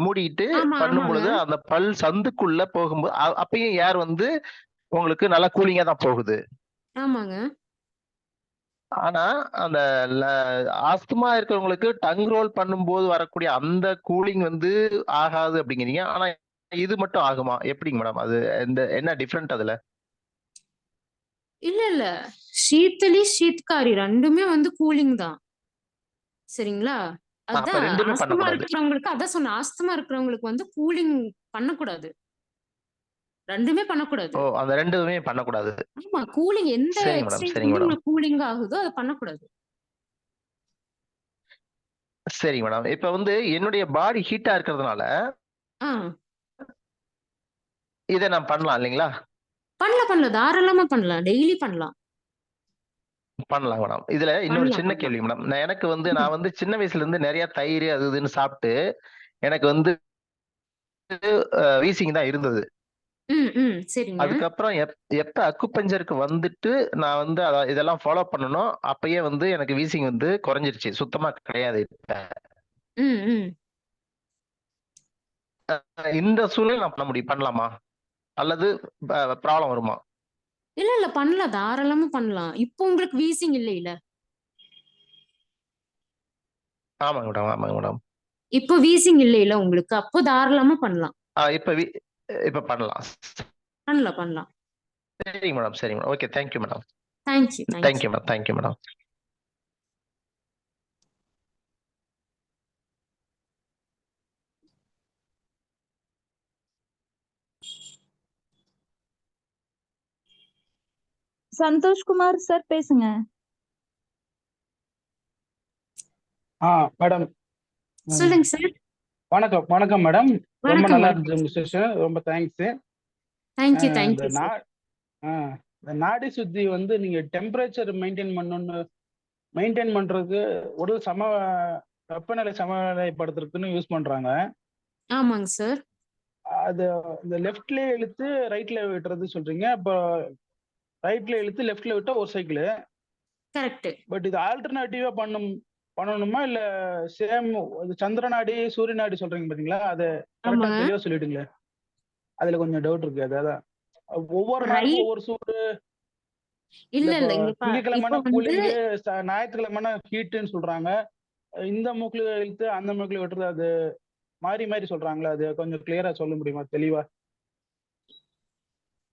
மூடிட்டு ஆமா பண்ணும் ஆமாங்க. பொழுது அந்த பல் சந்துக்குள்ள போகும்போது அப்பயும் ஏர் வந்து உங்களுக்கு நல்லா கூலிங்கா தான் போகுது. ஆமாங்க. ஆனா அந்த ஆஸ்துமா இருக்கிறவங்களுக்கு டங் ரோல் பண்ணும்போது வரக்கூடிய அந்த கூலிங் வந்து ஆகாது அப்படிங்கிறீங்க. ஆனா இது மட்டும் ஆகுமா? எப்படிங்க மேடம்? அது என்ன டிஃபரெண்ட் அதுல? இல்ல. ஷீத்தலி, ஷீத்காரி 2மே வந்து கூலிங் தான். சரிங்களா? அப்ப அதான் ரெண்டுமே ஆஸ்துமா பண்ணக்கூடாது. இருக்கிறவங்களுக்கு அதான் சொன்னேன். ஆஸ்துமா இருக்கிறவங்களுக்கு வந்து கூலிங் பண்ணக்கூடாது. 2மே பண்ணக்கூடாது. ஓ, அந்த ரெண்டுமே பண்ணக்கூடாது. ஆமா, கூலிங் எந்த சரிங்க மேடம், எக்ஸர்சைஸ் சரிங்க வந்து மேடம், உங்களுக்கு கூலிங் ஆகுதோ அத பண்ணக்கூடாது. சரிங்க மேடம். இப்ப வந்து என்னுடைய பாடி ஹீட்டா இருக்கிறதுனால ஆ இதை நான் பண்ணலாம் இல்லைங்களா? பண்ணலாம். தாராளமா பண்ணலாம். டெய்லி பண்ணலாம். பண்ணலாம் மேடம். இதுல இன்னொரு சின்ன பண்ணலாம். கேள்வி மேடம். எனக்கு வந்து ம். நான் வந்து சின்ன வயசுல இருந்து நிறைய தயிர் அது இதுன்னு சாப்பிட்டு எனக்கு வந்து வீசிங் தான் இருந்தது. சரிங்க. அதுக்கப்புறம் எப்ப அக்குபஞ்சருக்கு வந்துட்டு நான் வந்து இதெல்லாம் ஃபாலோ பண்ணணும், அப்பயே வந்து எனக்கு வீசிங் வந்து குறைஞ்சிருச்சு. சுத்தமா கிடையாது. ம், ம். இந்த சூழ்நிலை நான் பண்ணலாமா? அல்லது ப்ராப்ளம் வருமா? இல்ல பண்ணலாம். தாராளமா பண்ணலாம். இப்போ உங்களுக்கு வீசிங் இல்லைல? ஆமாங்க மேடம். இப்போ வீசிங் இல்லைல உங்களுக்கு? அப்போ தாராளமா பண்ணலாம். இப்ப பண்ணலாம். பண்ணலாம். சரிங்க madam. Okay, thank you madam. Thank you. Thank you madam. Santhoshkumar sir பேசுங்க. மேடம் சொல்லுங்க சார். வணக்கம் மேடம். ரொம்ப நல்லா வணக்கம். இருந்துச்சு உங்க செஷன். ரொம்ப தேங்க்ஸ். தேங்க்யூ இந்த சார். இந்த நாடி சுத்தி வந்து நீங்க டெம்பரேச்சர் மெயின்டைன் பண்றதுக்கு உடல் வெப்பநிலை சமநிலைப்படுத்துறதுக்குன்னு யூஸ் பண்றாங்க. ஆமாங்க சார். அது இந்த லெஃப்ட்ல இழுத்து ரைட்ல விட்டுறது சொல்றீங்க. அப்போ ரைட்ல இழுத்து லெஃப்ட்ல விட்டா ஒரு சைக்கிள். கரெக்ட். பட் இது ஆல்டர்னேட்டிவா பண்ணணுமா இல்ல சேம் சந்திர நாடி சூரிய நாடி சொல்றீங்க பாத்தீங்களா? அது கரெக்டா ஆமாங்க. தெளிவா சொல்லிடுங்களேன். அதுல கொஞ்சம் டவுட் இருக்கு. அதான் ஒவ்வொரு நாளுக்கும் ரைட். ஒவ்வொரு சூடு. இல்ல இப்போ இங்க இப்போ திங்கக்கிழமைனா வந்து கூலிங்கு, ஞாயிற்றுக்கிழமைனா ஹீட்டுன்னு சொல்றாங்க. இந்த மூக்குல இழுத்து அந்த மூக்குல விட்டுறது அது மாறி சொல்றாங்களா? அது கொஞ்சம் கிளியரா சொல்ல முடியுமா தெளிவா?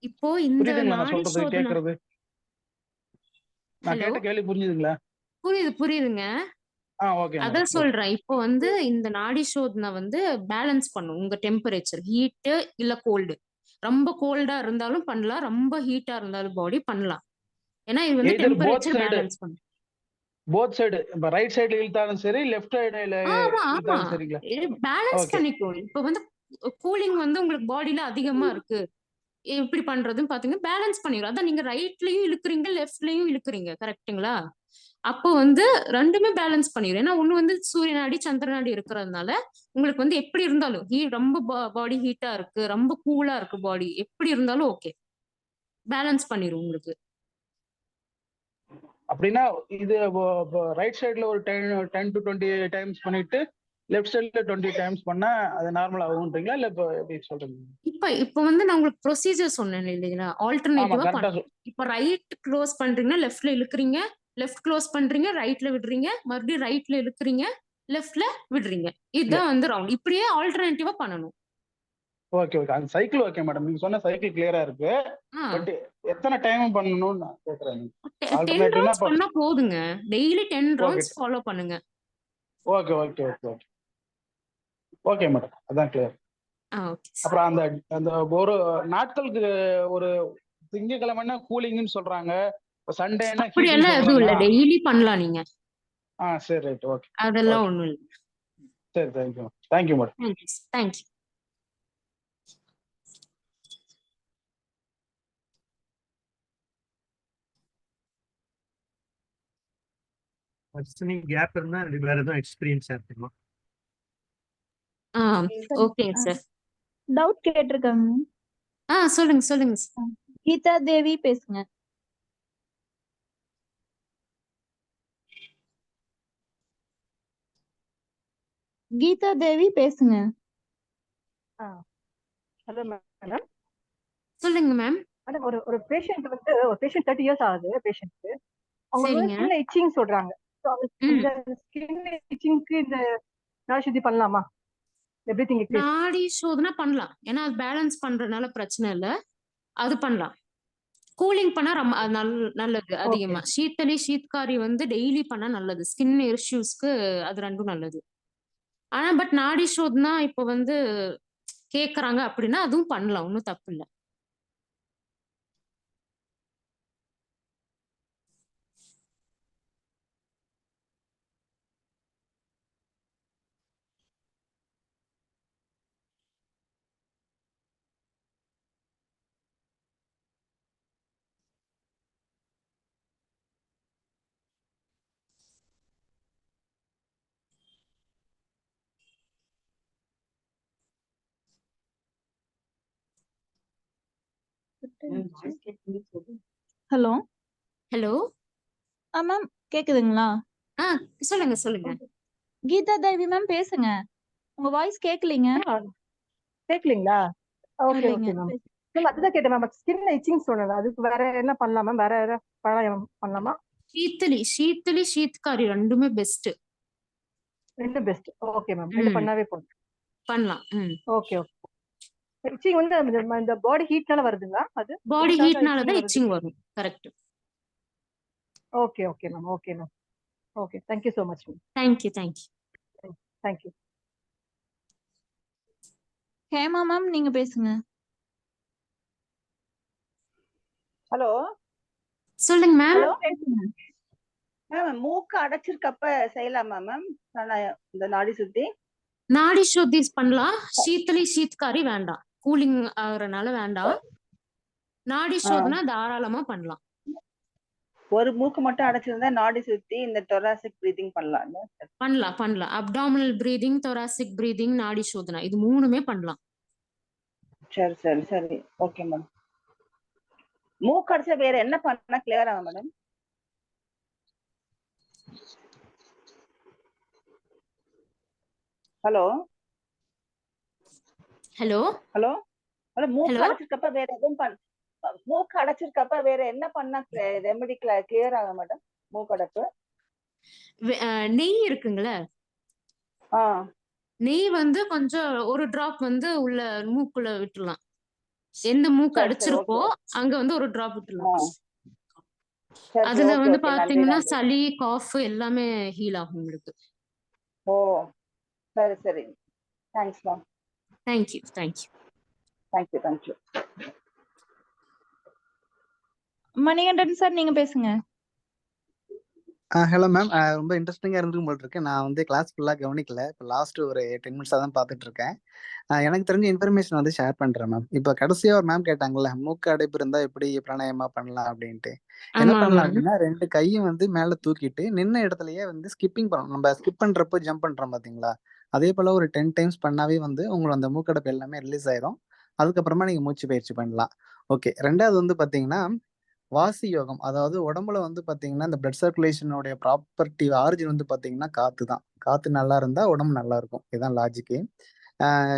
இப்போ இந்த புரியுதுங்களா நான் நாடி சொல்றது சோதனை? கேக்குறது? நான் ஹலோ, கேட்ட கேள்வி புரிஞ்சுதுங்களா? புரியுதுங்க. ஓகே அதான் மேடம். ஓகே. சொல்றேன். இப்போ வந்து இந்த நாடி சோதனை வந்து பேலன்ஸ் பண்ணும். உங்க டெம்பரேச்சர் ஹீட் இல்ல கோல்டு. ரொம்ப கோல்டா இருந்தாலும் பண்ணலாம். ரொம்ப ஹீட்டா இருந்தாலும் பாடி பண்ணலாம். ஏன்னா இது வந்து எய்தர் டெம்பரேச்சர் பேலன்ஸ் பண்ணும். போத் சைடு, இப்ப ரைட் சைடு இழுத்தாலும் சரி, லெஃப்ட் சைடு ஆமா. இழுத்தாலும் சரிங்களா? Balance okay. பண்ணிக்கும். இப்போ வந்து கூலிங் வந்து உங்களுக்கு பாடியில அதிகமா இருக்கு. எப்படி பண்றதுன்னு பாத்தீங்கன்னா பேலன்ஸ் பண்ணிடும். அதான் நீங்க ரைட்லயும் இழுக்குறீங்க, லெஃப்ட்லயும் இழுக்குறீங்க. கரெக்ட்டுங்களா? அப்போ வந்து 2மே பேலன்ஸ் பண்ணிடும். ஏன்னா ஒண்ணு வந்து சூரிய நாடி, சந்திர நாடி இருக்கிறதுனால உங்களுக்கு வந்து எப்படி இருந்தாலும் ரொம்ப பாடி ஹீட்டா இருக்கு, ரொம்ப கூலா இருக்கு பாடி, எப்படி இருந்தாலும் ஓகே. பேலன்ஸ் பண்ணிடும் உங்களுக்கு. அப்படின்னா இது ரைட் சைடுல ஒரு 10 to 20 டைம்ஸ் பண்ணிட்டு லெஃப்ட் சைடுல 20 டைம்ஸ் பண்ணா அது நார்மல் ஆகும்ன்றீங்களா? இல்ல இப்போ எப்படி சொல்றீங்க? இப்ப வந்து நான் உங்களுக்கு ப்ரொசீஜர் சொன்னேன் இல்லைங்களா? ஆமா, ஆல்டர்னேட்டிவா கரெக்டா இப்ப ரைட் க்ளோஸ் பண்றீங்கன்னா லெஃப்ட்ல இழுக்குறீங்க, லெஃப்ட் க்ளோஸ் பண்றீங்க, ரைட்ல விடுறீங்க, மறுபடியும் ரைட்ல இழுக்குறீங்க, லெஃப்ட்ல விடுறீங்க. இதுதான் வந்து ரவுண்ட். இப்படியே ஆல்டர்னேட்டிவா பண்ணணும். ஓகே. அந்த சைக்கிள் ஓகே மேடம். நீங்க சொன்ன சைக்கிள் கிளியரா இருக்கு. பட் எத்தனை டைம் பண்ணணும்னு நான் கேக்குறேன். 10 ஆல்டர்னேட்டிவ்னா ரவுண்ட்ஸ் பண்ணா போதுங்க. டெய்லி 10 ஓகே ரவுண்ட்ஸ் ஃபாலோ பண்ணுங்க. Okay madam. அதான் கிளியர். ஓகே. அப்புறம் அந்த அந்த ஒரு நாட்களுக்கு ஒரு திங்கக்கிழமைன்னா கூலிங்னு சொல்றாங்க. சண்டேனா அப்படி ஹீட்னு எல்லாம் எதுவும் இல்ல. சொல்றாங்க. டெய்லி பண்ணலாம் நீங்க. சரி, ரைட். ஓகே. அதெல்லாம் ஒண்ணும் இல்ல. சரி, thank you. Thank you madam. Thank you thank you. Varshini gap இருந்தா வேற எதுவும் எக்ஸ்பீரியன்ஸ் ஷேர் பண்ணலாம். ஓகேங்க சார். டவுட் கேட்டிருக்காங்க. சொல்லுங்க சொல்லுங்க sir. கீதா தேவி பேசுங்க. கீதா தேவி பேசுங்க. Hello madam. சொல்லுங்க மேம். மேடம் ஒரு பேஷண்ட் வந்து ஒரு பேஷண்ட் 30 இயர்ஸ் ஆகுது பேஷண்ட்க்கு. அவங்க வந்து சரிங்க. ஸ்கின் இச்சிங் சொல்றாங்க. ம். இந்த ஸ்கின் இச்சிங்க்கு இந்த நாடி சுத்தி பண்ணலாமா? Everything exercise. நாடி சோதனை பண்ணலாம். ஏன்னா அது பேலன்ஸ் பண்றதுனால பிரச்சனை இல்ல. அது பண்ணலாம். கூலிங் பண்ணா ரொம்ப நல்லது ஓகே. அதிகமா. சீத்தளி சீத்காரி வந்து டெய்லி பண்ணா நல்லது. ஸ்கின் இஷ்யூஸ்க்கு அது ரெண்டும் நல்லது. ஆனா பட் நாடி சோதனா இப்ப வந்து கேக்குறாங்க அப்படின்னா அதுவும் பண்ணலாம். ஒன்றும் தப்பு இல்ல. Hello hello. மேம் கேக்குதுங்களா? சொல்லுங்க சொல்லுங்க. கீதா தேவி மேம் பேசுங்க. உங்க வாய்ஸ் கேட்கலீங்க. கேட்கலீங்களா? ஓகே இல்லைங்க. Okay ma'am. மேம் அதுதான் கேட்டேன் மேம். ஸ்கின் இச்சிங் சொன்னது அதுக்கு வேற என்ன பண்ணலாம் மேம்? வேற ஏதாவது பழம் பண்ணலாமா? சீத்தளி சீத்காரி ரெண்டுமே பெஸ்ட். ரெண்டு பெஸ்ட். Okay ma'am. ரெண்டு பண்ணாவே போதும். பண்ணலாம். Okay okay. இச்சிங் வந்து இந்த பாடி ஹீட்னால வருதுங்களா? அது பாடி ஹீட்னால தான் இச்சிங் வரும். Correct. Okay okay ma'am. Okay ma'am. Okay. Thank you so much ma'am. Thank you. Thank you. Hema ma'am நீங்க பேசுங்க. ஹலோ சொல்லுங்க மேம். Hello ma'am. மூக்கு அடைச்சிருக்கப்ப செய்யலாமா மேம் இந்த நாடி சுத்தி? நாடி சுத்தி பண்ணலாம். சீத்தளி சீத்காரி வேண்டாம். கூலிங் ஆகுறதுனால வேண்டாம். நாடி சோதனை தாராளமா பண்ணலாம். ஒரு மூக்கு மட்டும் அடைச்சிருந்தா நாடி சுத்தி இந்த thoracic breathing பண்ணலாம். பண்ணலாம். அப்டாமினல் பிரீதிங், thoracic பிரீதிங், நாடி சோதனை இது மூணுமே பண்ணலாம். சரி சரி சரி. Okay ma'am. மூக்கு அடைச்சா வேற என்ன பண்ணா கிளியர் ஆகும் madam? Hello hello hello hello. மூக்கு ஹலோ. அடைச்சிருக்கப்ப வேற எதுவும் மூக்கு அடைச்சிருக்கப்ப வேற என்ன பண்ணா ரெமெடி கிளியர் ஆகும் மேடம்? மூக்கு அடைப்பு. நெய் இருக்குங்களே, நெய் வந்து கொஞ்சம் ஒரு டிராப் வந்து உள்ள மூக்குள்ள விட்டுலாம். எந்த மூக்கு சரி சரி. அடைச்சிருக்கோ ஓகே. அங்க வந்து ஒரு டிராப் விட்டுலாம். சரி அதுல ஓகே வந்து ஓகே. நன்றி பாத்தீங்கன்னா நன்றி. சளி, காஃப் எல்லாமே ஹீல் ஆகும் உங்களுக்கு. ஓ சரி சரி. Thanks ma'am. Thank you. Thank you. Manikandan sir நீங்க பேசுங்க. Hello ma'am. ரொம்ப இன்ட்ரெஸ்டிங்கா இருந்துக்கும் போல் இருக்கு. நான் வந்து கிளாஸ் ஃபுல்லா கவனிக்கல. இப்போ லாஸ்ட் ஒரு 10 மினிட்ஸா தான் பார்த்துட்டு இருக்கேன். எனக்கு தெரிஞ்ச இன்ஃபர்மேஷன் வந்து ஷேர் பண்றேன் மேம். இப்போ கடைசியா ஒரு மேம் கேட்டாங்கல்ல, மூக்கு அடைப்பு இருந்தா எப்படி பிராணாயமா பண்ணலாம் அப்படின்ட்டு. என்ன பண்ணலாம் அப்படின்னா, 2 கையும் வந்து மேல தூக்கிட்டு நின்ன இடத்துலயே வந்து ஸ்கிப்பிங் பண்ணணும். நம்ம ஸ்கிப் பண்றப்போ ஜம்ப் பண்றோம் பாத்தீங்களா, அதே போல ஒரு 10 டைம்ஸ் பண்ணாவே வந்து உங்களோட அந்த மூக்கடைப்பு எல்லாமே ரிலீஸ் ஆயிரும். அதுக்கப்புறமா நீங்க மூச்சு பயிற்சி பண்ணலாம். ஓகே. 2வது வந்து பாத்தீங்கன்னா வாசி யோகம். அதாவது உடம்புல வந்து பாத்தீங்கன்னா இந்த பிளட் சர்க்குலேஷனுடைய ப்ராப்பர்ட்டி ஆரிஜின் வந்து பாத்தீங்கன்னா காத்து தான். காத்து நல்லா இருந்தா உடம்பு நல்லா இருக்கும். இதுதான் லாஜிக்கு.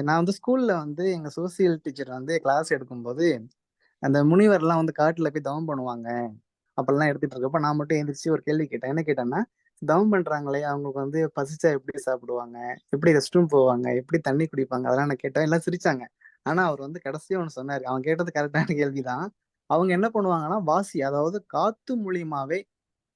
நான் வந்து ஸ்கூல்ல வந்து எங்க சோசியல் டீச்சர் வந்து கிளாஸ் எடுக்கும்போது அந்த முனிவர்லாம் வந்து காட்டுல போய் தவம் பண்ணுவாங்க அப்பெல்லாம் எடுத்துட்டு இருக்கப்ப நான் மட்டும் எழுந்திரிச்சு ஒரு கேள்வி கேட்டேன். என்ன கேட்டேன்னா, தவம் பண்றாங்களே அவங்களுக்கு வந்து பசிச்சா எப்படி சாப்பிடுவாங்க, எப்படி ரெஸ்ட் ரூம் போவாங்க, எப்படி தண்ணி குடிப்பாங்க, அதெல்லாம் நான் கேட்டேன். எல்லாம் சிரிச்சாங்க. ஆனா அவர் வந்து கடைசியா ஒண்ணு சொன்னாரு. அவன் கேட்டது கரெக்டான கேள்விதான். அவங்க என்ன பண்ணுவாங்கன்னா வாசி, அதாவது காத்து மூலியமாவே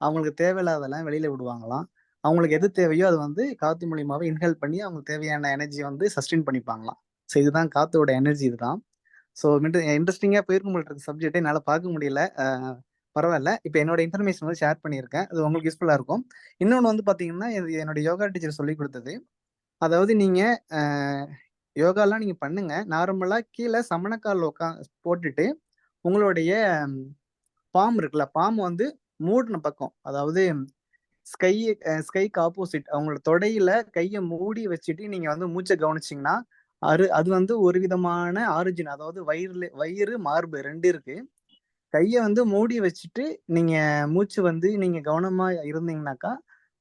அவங்களுக்கு தேவையில்லாதெல்லாம் வெளியில விடுவாங்களாம். அவங்களுக்கு எது தேவையோ அது வந்து காத்து மூலியமாவே இன்ஹேல் பண்ணி அவங்களுக்கு தேவையான எனர்ஜி வந்து சஸ்டெயின் பண்ணிப்பாங்களாம். ஸோ இதுதான் காத்தோட எனர்ஜி இதுதான். ஸோ இன்ட்ரெஸ்டிங்கா போயிருக்கும் போல இருக்கு சப்ஜெக்ட். என்னால பார்க்க முடியல. பரவாயில்ல. இப்போ என்னோட இன்ஃபர்மேஷன் வந்து ஷேர் பண்ணியிருக்கேன். அது உங்களுக்கு யூஸ்ஃபுல்லா இருக்கும். இன்னொன்று வந்து பாத்தீங்கன்னா, இது என்னோட யோகா டீச்சர் சொல்லி கொடுத்தது. அதாவது நீங்க யோகாலாம் நீங்க பண்ணுங்க. நார்மலா கீழே சமணக்கால் போட்டுட்டு உங்களுடைய பாம் இருக்குல்ல, பாம் வந்து மூடின பக்கம், அதாவது ஸ்கைக்கு ஆப்போசிட் அவங்களோட தொடையில கையை மூடி வச்சுட்டு நீங்க வந்து மூச்சை கவனிச்சீங்கன்னா அது வந்து ஒரு விதமான ஆரிஜின், அதாவது வயிறு மார்பு ரெண்டு இருக்கு. கையை வந்து மூடி வச்சுட்டு நீங்க மூச்சு வந்து நீங்க கவனமா இருந்தீங்கன்னாக்கா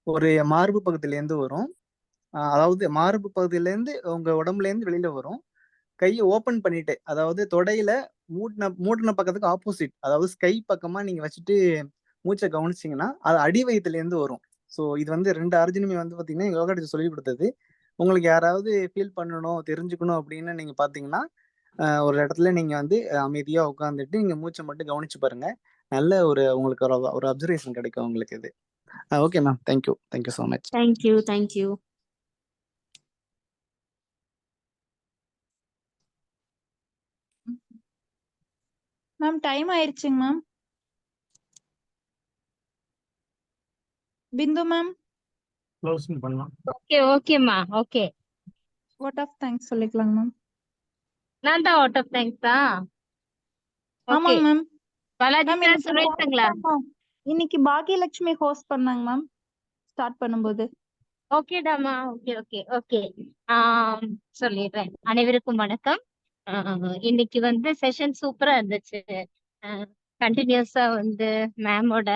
ஒரு மார்பு பகுதியில இருந்து வரும். அதாவது மார்பு பகுதியில இருந்து உங்க உடம்புல இருந்து வெளியில வரும். கையை ஓபன் பண்ணிட்டு, அதாவது தொடையில மூடின பக்கத்துக்கு ஆப்போசிட், அதாவது ஸ்கை பக்கமா நீங்க வச்சுட்டு மூச்சை கவனிச்சீங்கன்னா அது அடி வயிற்றுல இருந்து வரும். ஸோ இது வந்து ரெண்டு அர்ஜுனுமே வந்து பாத்தீங்கன்னா யோகா டீச்சர் சொல்லி கொடுத்தது. உங்களுக்கு யாராவது ஃபீல் பண்ணணும் தெரிஞ்சுக்கணும் அப்படின்னு நீங்க பாத்தீங்கன்னா ஒரு இடத்துல நீங்க வந்து அமைதியா உட்காந்துட்டு நீங்க மூச்சை மட்டும் கவனிச்சு பாருங்க. நல்ல உங்களுக்கு ஒரு அப்சர்வேஷன் கிடைக்கும் உங்களுக்கு. இது okay ma'am. Thank you so much. Thank you. Ma'am time ஆயிருச்சுங்க மேம். பிந்து மேம் க்ளோசிங் பண்ணலாம். ஓகேம்மா. ஓகே, வாட் ஆஃப் தேங்க்ஸ் சொல்லிக்கலாங்க மேம். நான் தான் அவுட் ஆஃப் தேங்க்ஸா? ஓகே, ஆமாங்க மேம். பாலாஜி மேம் சார் சொல்லிட்டுங்களா? இன்னைக்கு பாக்கியலட்சுமி ஹோஸ்ட் பண்ணாங்க மேம் ஸ்டார்ட் பண்ணும்போது. ஓகேடாமா. Okay okay okay. சொல்லிடுறேன். அனைவருக்கும் வணக்கம். இன்னைக்கு வந்து செஷன் சூப்பரா இருந்துச்சு. கண்டினியூஸா வந்து மேமோட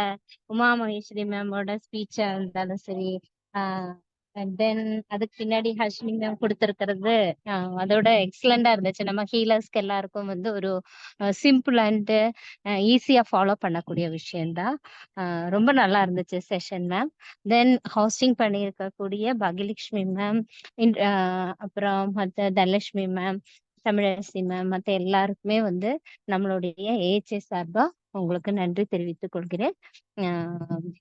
உமா மகேஸ்வரி மேமோட ஸ்பீச்சா இருந்தாலும் சரி, அண்ட் தென் அதுக்கு பின்னாடி ஹர்ஷினி மேம் கொடுத்துருக்கிறது அதோட எக்ஸலண்டா இருந்துச்சு. நம்ம ஹீலர்ஸ்க்கு எல்லாருக்கும் வந்து ஒரு சிம்பிள் அண்ட் ஈஸியா ஃபாலோ பண்ணக்கூடிய விஷயம்தான். ரொம்ப நல்லா இருந்துச்சு செஷன் மேம். தென் ஹோஸ்டிங் பண்ணியிருக்கக்கூடிய பாகியலட்சுமி மேம், அப்புறம் மற்ற தனலட்சுமி மேம், தமிழரசி மேம், மற்ற எல்லாருக்குமே வந்து நம்மளுடைய ஏஹெச்ஏ சார்பா உங்களுக்கு நன்றி தெரிவித்துக் கொள்கிறேன்.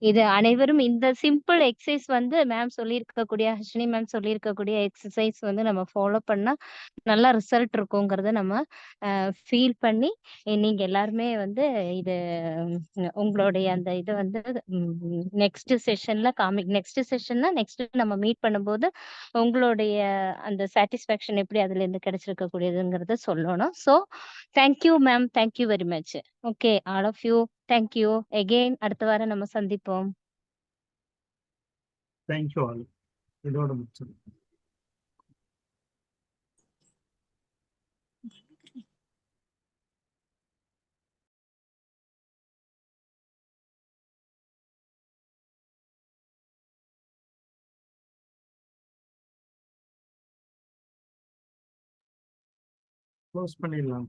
இது அனைவரும் இந்த சிம்பிள் எக்ஸசைஸ் வந்து மேம் சொல்லியிருக்கக்கூடிய ஹர்ஷினி மேம் சொல்லியிருக்கக்கூடிய எக்ஸசைஸ் வந்து நம்ம ஃபாலோ பண்ணா நல்ல ரிசல்ட் இருக்குங்கிறத நம்ம ஃபீல் பண்ணி நீங்க எல்லாருமே வந்து இது உங்களுடைய அந்த இது வந்து நெக்ஸ்ட் செஷன்ல நெக்ஸ்ட் நம்ம மீட் பண்ணும்போது உங்களுடைய அந்த சாட்டிஸ்ஃபேக்ஷன் எப்படி அதுல இருந்து கிடைச்சிருக்கக்கூடியதுங்கிறத சொல்லணும். So thank you ma'am, thank you very much. Okay, all of you thank you again. அடுத்த வாரம் நம்ம சந்திப்போம். Thank you all. இதோட முடிச்சது. க்ளோஸ் பண்ணிடலாம்.